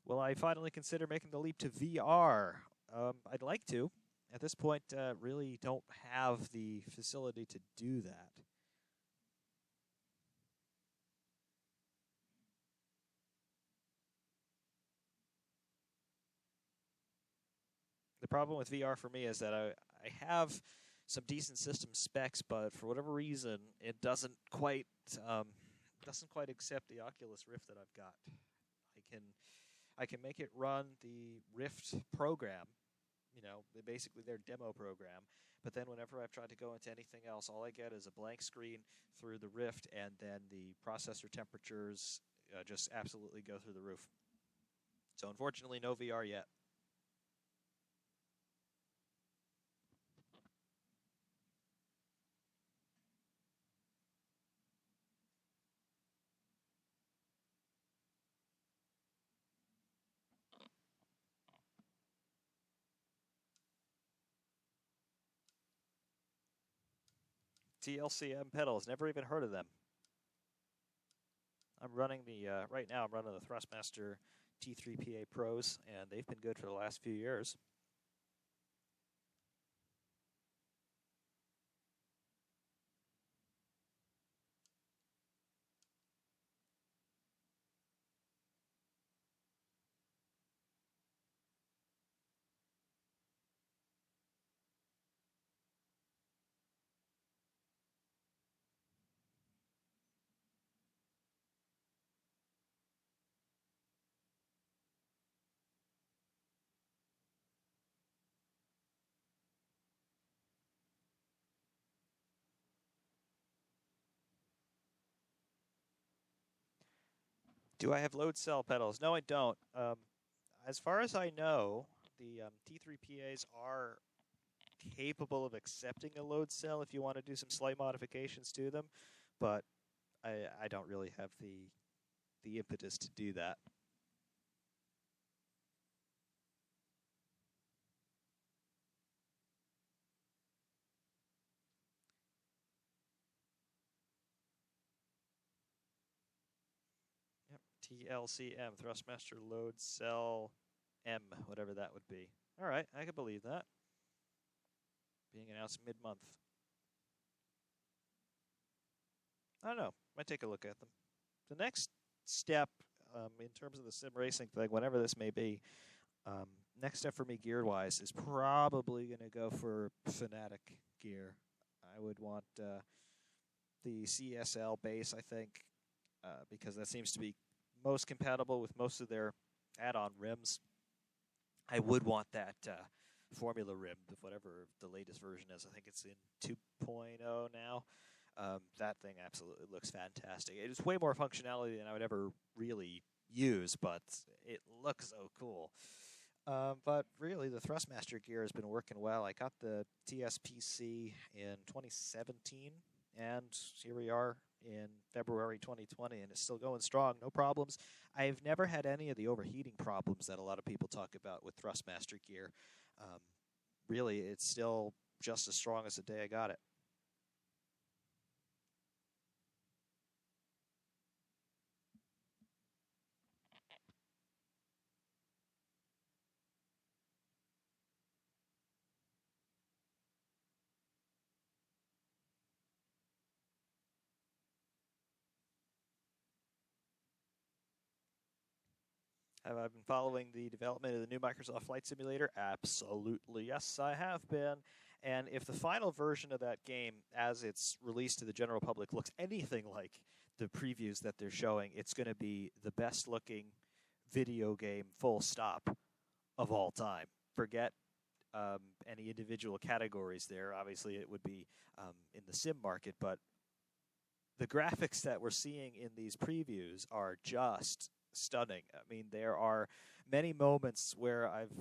Will I finally consider making the leap to VR? I'd like to. At this point, really don't have the facility to do that. The problem with VR for me is that I have some decent system specs, but for whatever reason, it doesn't quite accept the Oculus Rift that I've got. I can make it run the Rift program, basically their demo program, but then whenever I've tried to go into anything else, all I get is a blank screen through the Rift, and then the processor temperatures just absolutely go through the roof. So unfortunately, no VR yet. TLCM pedals, never even heard of them. I'm running right now I'm running the Thrustmaster T3PA Pros, and they've been good for the last few years. Do I have load cell pedals? No, I don't. As far as I know, the T3 PAs are capable of accepting a load cell if you want to do some slight modifications to them, but I don't really have the impetus to do that. Yep, TLCM, Thrustmaster Load Cell M, whatever that would be. All right, I can believe that. Being announced mid-month. I don't know. Might take a look at them. The next step in terms of the sim racing thing, whatever this may be, next step for me gear-wise is probably going to go for Fanatic gear. I would want the CSL base, I think, because that seems to be most compatible with most of their add-on rims. I would want that Formula rim, whatever the latest version is. I think it's in 2.0 now. That thing absolutely looks fantastic. It is way more functionality than I would ever really use, but it looks so cool. But really, the Thrustmaster gear has been working well. I got the TSPC in 2017, and here we are in February 2020, and it's still going strong, no problems. I've never had any of the overheating problems that a lot of people talk about with Thrustmaster gear. Really, it's still just as strong as the day I got it. Have I been following the development of the new Microsoft Flight Simulator? Absolutely, yes, I have been. And if the final version of that game, as it's released to the general public, looks anything like the previews that they're showing, it's going to be the best-looking video game, full stop, of all time. Forget any individual categories there. Obviously, it would be in the sim market, but the graphics that we're seeing in these previews are just stunning. I mean, there are many moments where I've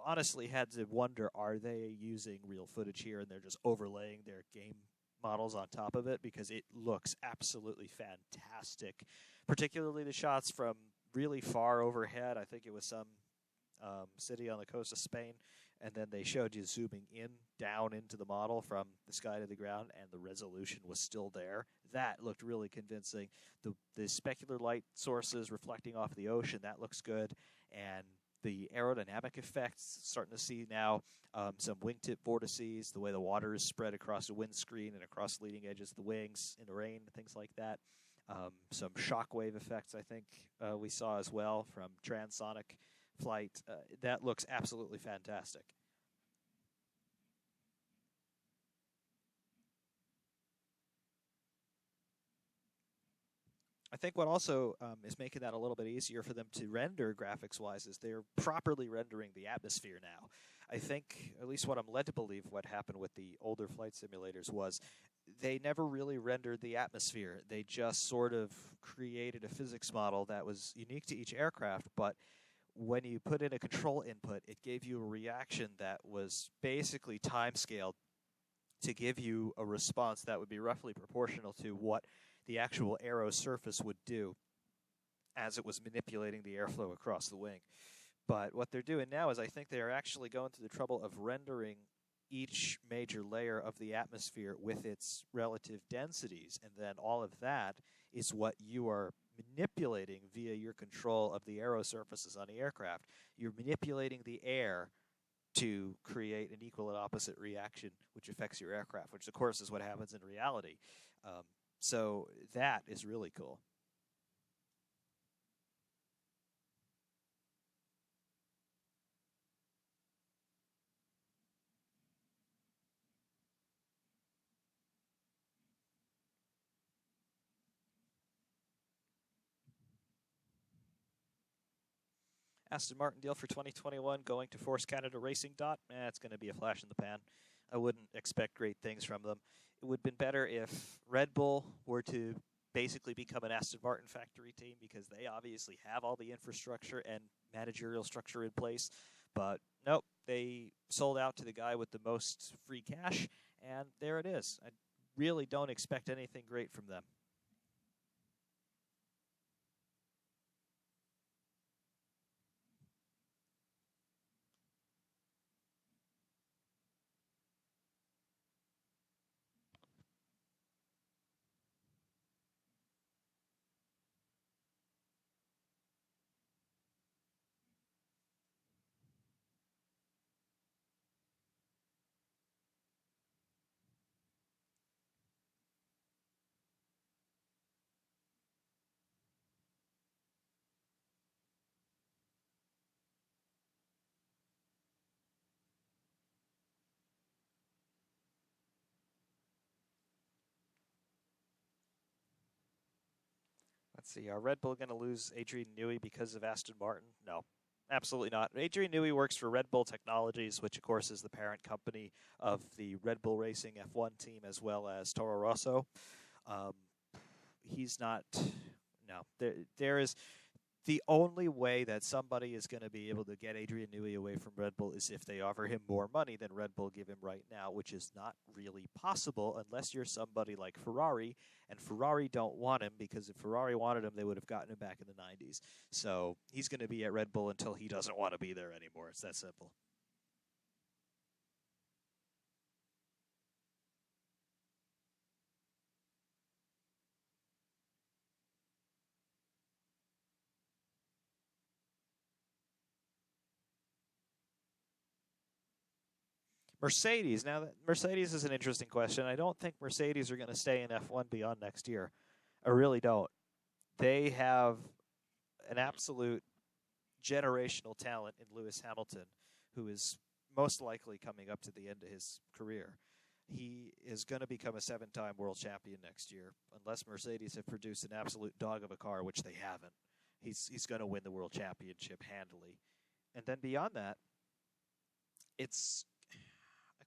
honestly had to wonder, are they using real footage here and they're just overlaying their game models on top of it, because it looks absolutely fantastic, particularly the shots from really far overhead. I think it was some city on the coast of Spain, and then they showed you zooming in down into the model from the sky to the ground, and the resolution was still there. That looked really convincing. The specular light sources reflecting off the ocean, that looks good. And the aerodynamic effects, starting to see now some wingtip vortices, the way the water is spread across the windscreen and across the leading edges of the wings in the rain, things like that. Some shockwave effects, I think, we saw as well from transonic flight. That looks absolutely fantastic. I think what also is making that a little bit easier for them to render graphics-wise is they're properly rendering the atmosphere now. I think, at least what I'm led to believe, what happened with the older flight simulators was they never really rendered the atmosphere. They just sort of created a physics model that was unique to each aircraft, but when you put in a control input, it gave you a reaction that was basically time-scaled to give you a response that would be roughly proportional to what the actual aero surface would do as it was manipulating the airflow across the wing. But what they're doing now is I think they are actually going through the trouble of rendering each major layer of the atmosphere with its relative densities, and then all of that is what you are manipulating via your control of the aero surfaces on the aircraft. You're manipulating the air to create an equal and opposite reaction, which affects your aircraft, which of course is what happens in reality. So that is really cool. Aston Martin deal for 2021 going to Force Canada Racing. It's going to be a flash in the pan. I wouldn't expect great things from them. It would have been better if Red Bull were to basically become an Aston Martin factory team because they obviously have all the infrastructure and managerial structure in place. But nope, they sold out to the guy with the most free cash, and there it is. I really don't expect anything great from them. Let's see. Are Red Bull going to lose Adrian Newey because of Aston Martin? No, absolutely not. Adrian Newey works for Red Bull Technologies, which, of course, is the parent company of the Red Bull Racing F1 team as well as Toro Rosso. Um, he's not. No, there is the only way that somebody is going to be able to get Adrian Newey away from Red Bull is if they offer him more money than Red Bull give him right now, which is not really possible unless you're somebody like Ferrari, and Ferrari don't want him because if Ferrari wanted him, they would have gotten him back in the 90s. So he's going to be at Red Bull until he doesn't want to be there anymore. It's that simple. Mercedes. Now, Mercedes is an interesting question. I don't think Mercedes are going to stay in F1 beyond next year. I really don't. They have an absolute generational talent in Lewis Hamilton, who is most likely coming up to the end of his career. He is going to become a 7-time world champion next year, unless Mercedes have produced an absolute dog of a car, which they haven't. He's going to win the world championship handily. And then beyond that, it's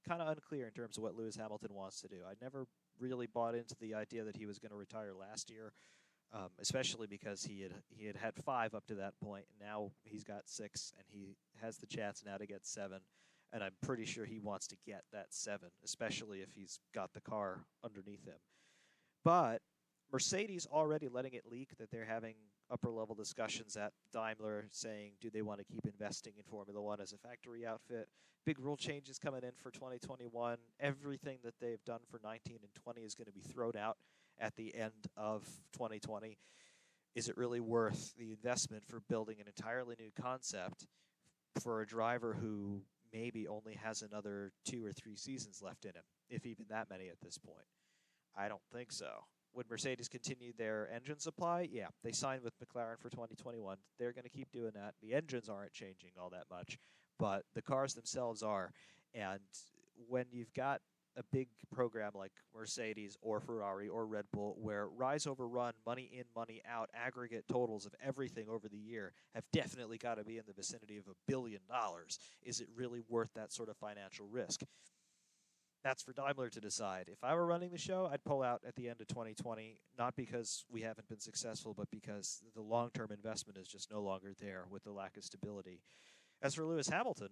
kind of unclear in terms of what Lewis Hamilton wants to do. I never really bought into the idea that he was going to retire last year, especially because he had 5 up to that point, and now he's got 6, and he has the chance now to get 7. And I'm pretty sure he wants to get that 7, especially if he's got the car underneath him. But Mercedes already letting it leak that they're having upper-level discussions at Daimler saying, do they want to keep investing in Formula One as a factory outfit? Big rule changes coming in for 2021. Everything that they've done for 19 and 20 is going to be thrown out at the end of 2020. Is it really worth the investment for building an entirely new concept for a driver who maybe only has another 2 or 3 seasons left in him, if even that many at this point? I don't think so. Would Mercedes continue their engine supply? Yeah, they signed with McLaren for 2021. They're going to keep doing that. The engines aren't changing all that much, but the cars themselves are. And when you've got a big program like Mercedes or Ferrari or Red Bull, where rise over run, money in, money out, aggregate totals of everything over the year have definitely got to be in the vicinity of $1 billion, is it really worth that sort of financial risk? That's for Daimler to decide. If I were running the show, I'd pull out at the end of 2020, not because we haven't been successful, but because the long-term investment is just no longer there with the lack of stability. As for Lewis Hamilton,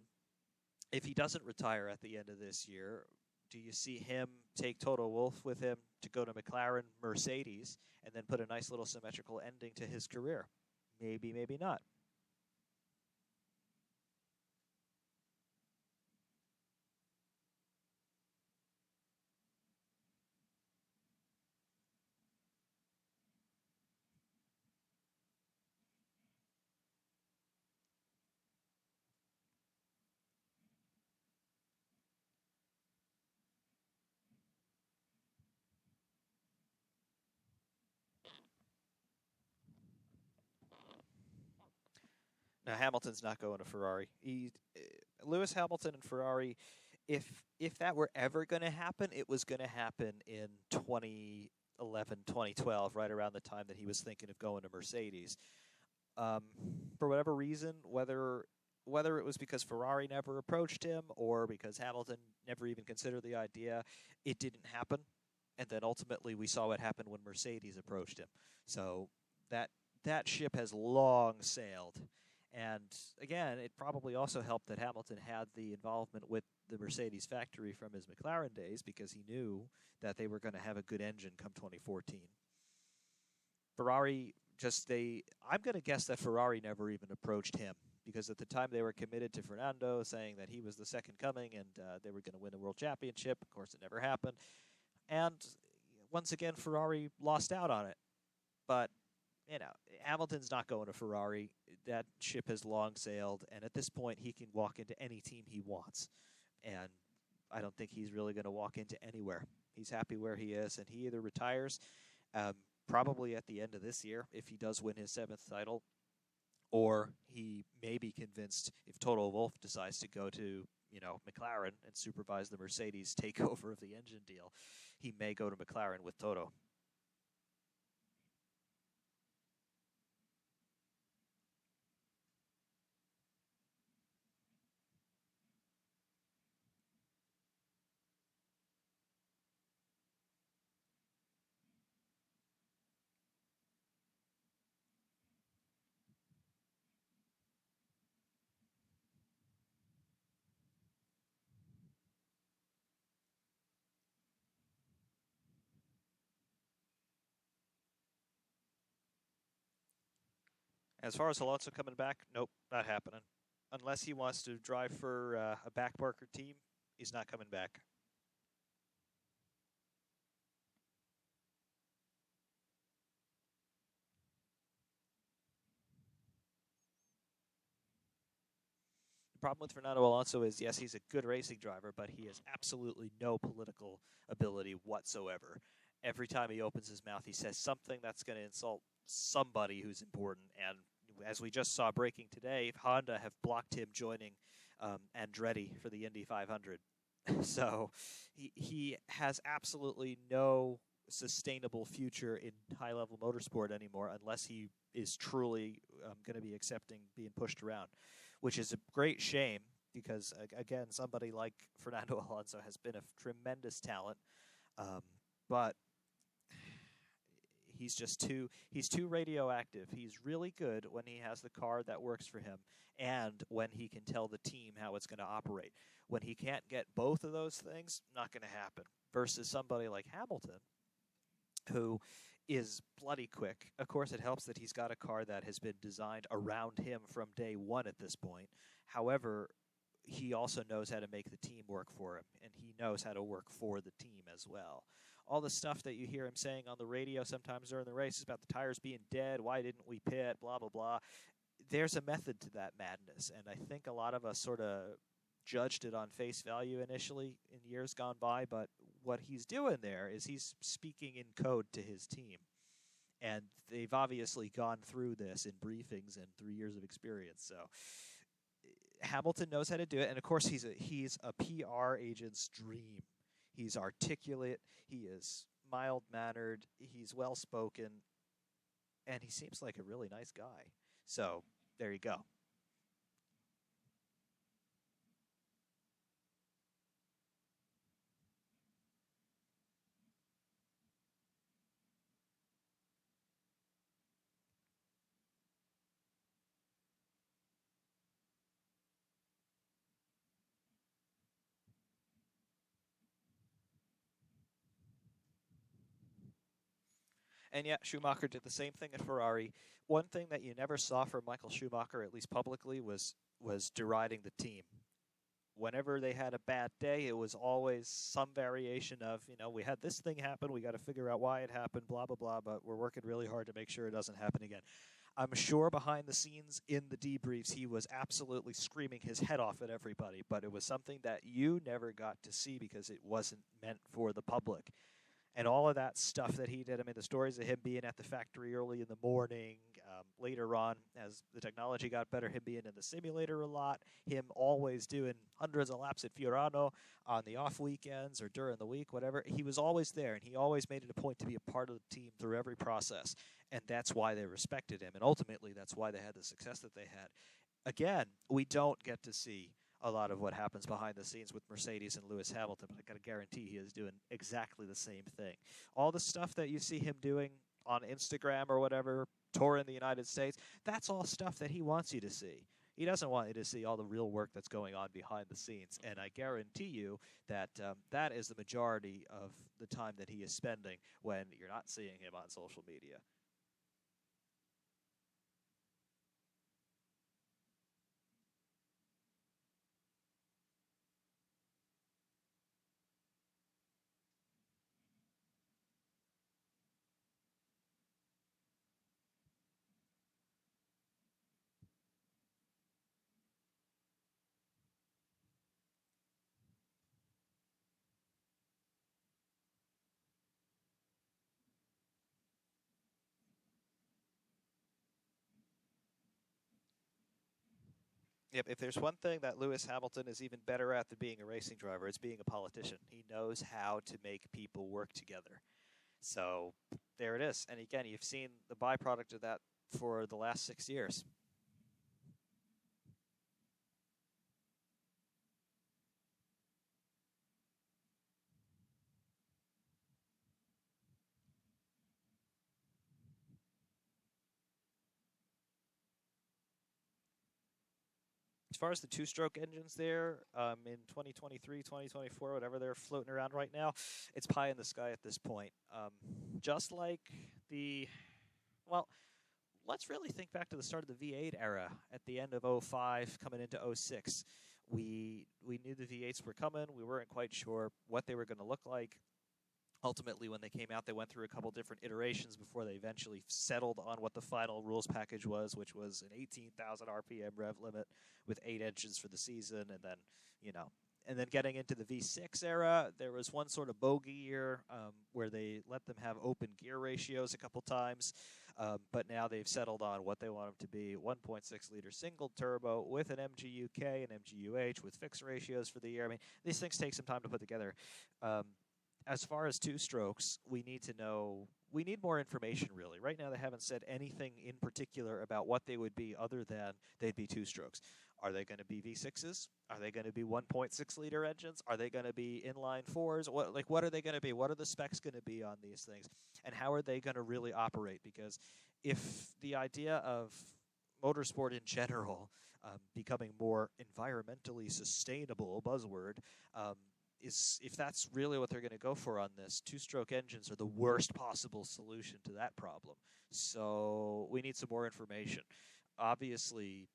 if he doesn't retire at the end of this year, do you see him take Toto Wolff with him to go to McLaren, Mercedes, and then put a nice little symmetrical ending to his career? Maybe, maybe not. Now Hamilton's not going to Ferrari. Lewis Hamilton and Ferrari. If that were ever going to happen, it was going to happen in 2011, 2012, right around the time that he was thinking of going to Mercedes. Um, for whatever reason, whether it was because Ferrari never approached him or because Hamilton never even considered the idea, it didn't happen. and then ultimately we saw what happened when Mercedes approached him. So that that ship has long sailed. And again, it probably also helped that Hamilton had the involvement with the Mercedes factory from his McLaren days because he knew that they were going to have a good engine come 2014. Ferrari I'm going to guess that Ferrari never even approached him because at the time they were committed to Fernando, saying that he was the second coming and they were going to win the world championship. Of course, it never happened. And once again, Ferrari lost out on it. But, Hamilton's not going to Ferrari. That ship has long sailed, and at this point, he can walk into any team he wants. And I don't think he's really going to walk into anywhere. He's happy where he is, and he either retires probably at the end of this year if he does win his 7th title, or he may be convinced if Toto Wolff decides to go to McLaren and supervise the Mercedes takeover of the engine deal, he may go to McLaren with Toto. As far as Alonso coming back, nope, not happening. Unless he wants to drive for a backmarker team, he's not coming back. The problem with Fernando Alonso is, yes, he's a good racing driver, but he has absolutely no political ability whatsoever. Every time he opens his mouth, he says something that's going to insult somebody who's important. And as we just saw breaking today, Honda have blocked him joining Andretti for the Indy 500. So he has absolutely no sustainable future in high-level motorsport anymore unless he is truly going to be accepting being pushed around, which is a great shame because, again, somebody like Fernando Alonso has been a tremendous talent, but he's too radioactive. He's really good when he has the car that works for him and when he can tell the team how it's going to operate. When he can't get both of those things, not going to happen. Versus somebody like Hamilton, who is bloody quick. Of course, it helps that he's got a car that has been designed around him from day one at this point. However, he also knows how to make the team work for him, and he knows how to work for the team as well. All the stuff that you hear him saying on the radio sometimes during the race is about the tires being dead, why didn't we pit, blah, blah, blah. There's a method to that madness, and I think a lot of us sort of judged it on face value initially in years gone by, but what he's doing there is he's speaking in code to his team. And they've obviously gone through this in briefings and 3 years of experience. So Hamilton knows how to do it, and of course he's a PR agent's dream. He's articulate, he is mild-mannered, he's well-spoken, and he seems like a really nice guy. So there you go. And yet Schumacher did the same thing at Ferrari. One thing that you never saw from Michael Schumacher, at least publicly, was deriding the team. Whenever they had a bad day, it was always some variation of, we had this thing happen, we got to figure out why it happened, blah, blah, blah, but we're working really hard to make sure it doesn't happen again. I'm sure behind the scenes in the debriefs, he was absolutely screaming his head off at everybody, but it was something that you never got to see because it wasn't meant for the public. And all of that stuff that he did, the stories of him being at the factory early in the morning, later on, as the technology got better, him being in the simulator a lot, him always doing hundreds of laps at Fiorano on the off weekends or during the week, whatever. He was always there, and he always made it a point to be a part of the team through every process. And that's why they respected him, and ultimately that's why they had the success that they had. Again, we don't get to see a lot of what happens behind the scenes with Mercedes and Lewis Hamilton, but I got to guarantee he is doing exactly the same thing. All the stuff that you see him doing on Instagram or whatever, touring the United States, that's all stuff that he wants you to see. He doesn't want you to see all the real work that's going on behind the scenes, and I guarantee you that that is the majority of the time that he is spending when you're not seeing him on social media. Yep, if there's one thing that Lewis Hamilton is even better at than being a racing driver, it's being a politician. He knows how to make people work together. So there it is. And again, you've seen the byproduct of that for the last 6 years. As far as the two-stroke engines there, in 2023, 2024, whatever they're floating around right now, it's pie in the sky at this point. Just like the, well, let's really think back to the start of the V8 era at the end of '05, coming into '06. We knew the V8s were coming. We weren't quite sure what they were going to look like. Ultimately, when they came out, they went through a couple different iterations before they eventually settled on what the final rules package was, which was an 18,000 RPM rev limit with 8 engines for the season, and then, and then getting into the V6 era, there was one sort of bogey year where they let them have open gear ratios a couple times, but now they've settled on what they want them to be: 1.6-liter single turbo with an MGU-K and MGU-H with fixed ratios for the year. I mean, these things take some time to put together. As far as two strokes, we need more information, really. Right now, they haven't said anything in particular about what they would be other than they'd be two strokes. Are they going to be V6s? Are they going to be 1.6-liter engines? Are they going to be inline fours? What are they going to be? What are the specs going to be on these things? And how are they going to really operate? Because if the idea of motorsport in general becoming more environmentally sustainable, buzzword, is if that's really what they're going to go for on this, two-stroke engines are the worst possible solution to that problem. So we need some more information. Obviously,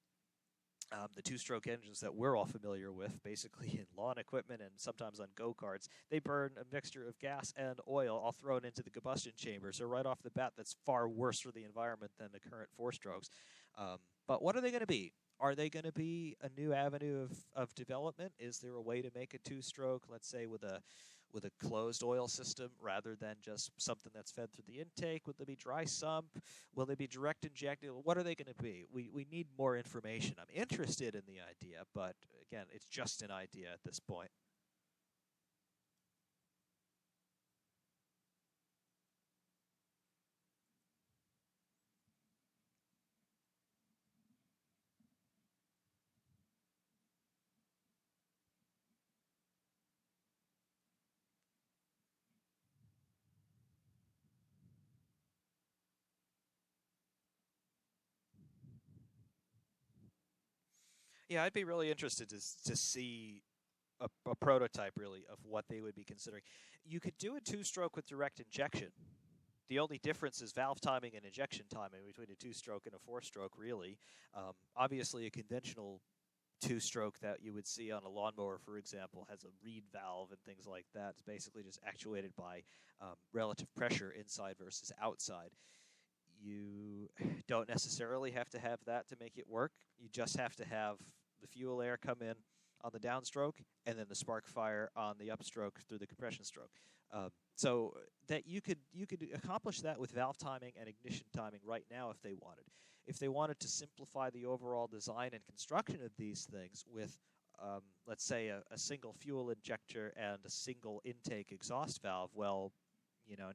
the two-stroke engines that we're all familiar with, basically in lawn equipment and sometimes on go-karts, they burn a mixture of gas and oil all thrown into the combustion chamber. So right off the bat, that's far worse for the environment than the current four-strokes. But what are they going to be? Are they going to be a new avenue of development? Is there a way to make a two-stroke, let's say, with a closed oil system rather than just something that's fed through the intake? Would they be dry sump? Will they be direct injected? What are they going to be? We need more information. I'm interested in the idea, but again, it's just an idea at this point. Yeah, I'd be really interested to see a prototype, really, of what they would be considering. You could do a two-stroke with direct injection. The only difference is valve timing and injection timing between a two-stroke and a four-stroke, really. Obviously, a conventional two-stroke that you would see on a lawnmower, for example, has a reed valve and things like that. It's basically just actuated by relative pressure inside versus outside. You don't necessarily have to have that to make it work. You just have to have the fuel air come in on the downstroke and then the spark fire on the upstroke through the compression stroke. So that you could accomplish that with valve timing and ignition timing right now if they wanted. If they wanted to simplify the overall design and construction of these things with, let's say, a single fuel injector and a single intake exhaust valve, well,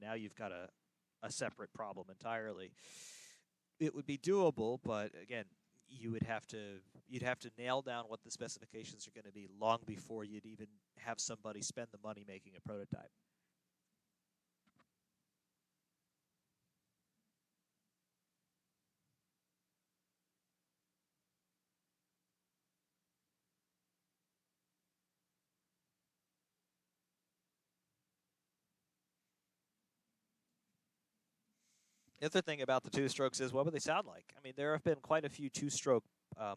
now you've got a separate problem entirely. It would be doable, but again, you'd have to nail down what the specifications are going to be long before you'd even have somebody spend the money making a prototype. The other thing about the two-strokes is, what would they sound like? I mean, there have been quite a few two-stroke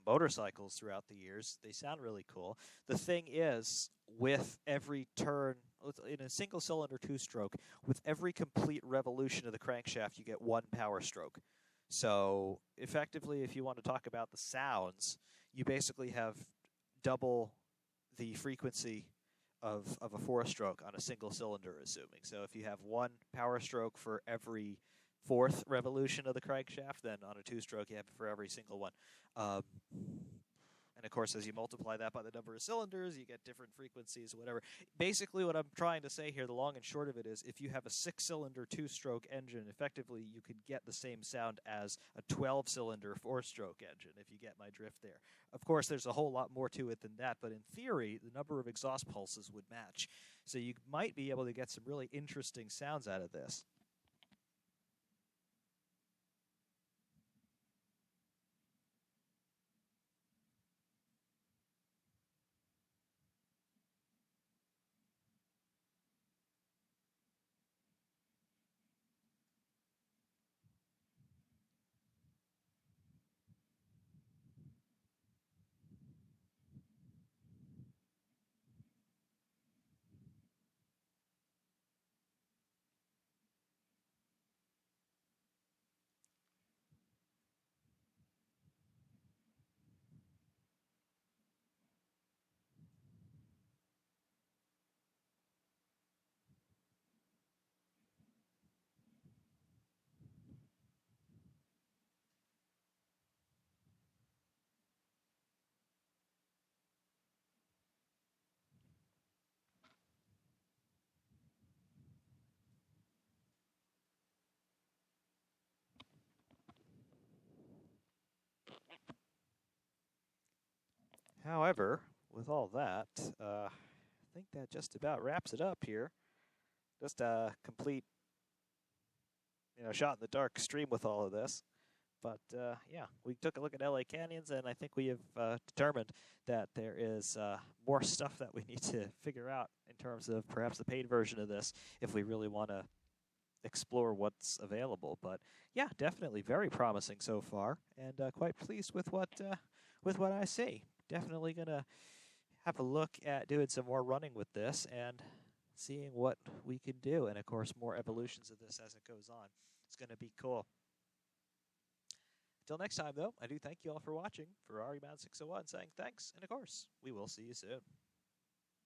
motorcycles throughout the years. They sound really cool. The thing is, with every turn, in a single-cylinder two-stroke, with every complete revolution of the crankshaft, you get one power stroke. So, effectively, if you want to talk about the sounds, you basically have double the frequency of a four-stroke on a single cylinder, assuming. So if you have one power stroke for every fourth revolution of the crankshaft, then on a two-stroke you have it for every single one. And of course, as you multiply that by the number of cylinders, you get different frequencies, whatever. Basically, what I'm trying to say here, the long and short of it is, if you have a 6-cylinder two-stroke engine, effectively you could get the same sound as a 12-cylinder four-stroke engine, if you get my drift there. Of course, there's a whole lot more to it than that, but in theory, the number of exhaust pulses would match. So you might be able to get some really interesting sounds out of this. However, with all that, I think that just about wraps it up here. Just a complete, shot in the dark stream with all of this. But yeah, we took a look at LA Canyons, and I think we have determined that there is more stuff that we need to figure out in terms of perhaps the paid version of this, if we really want to explore what's available. But yeah, definitely very promising so far, and quite pleased with what I see. Definitely gonna have a look at doing some more running with this and seeing what we can do, and of course more evolutions of this as it goes on. It's gonna be cool. Until next time, though, I do thank you all for watching. For REMound601 saying thanks, and of course, we will see you soon.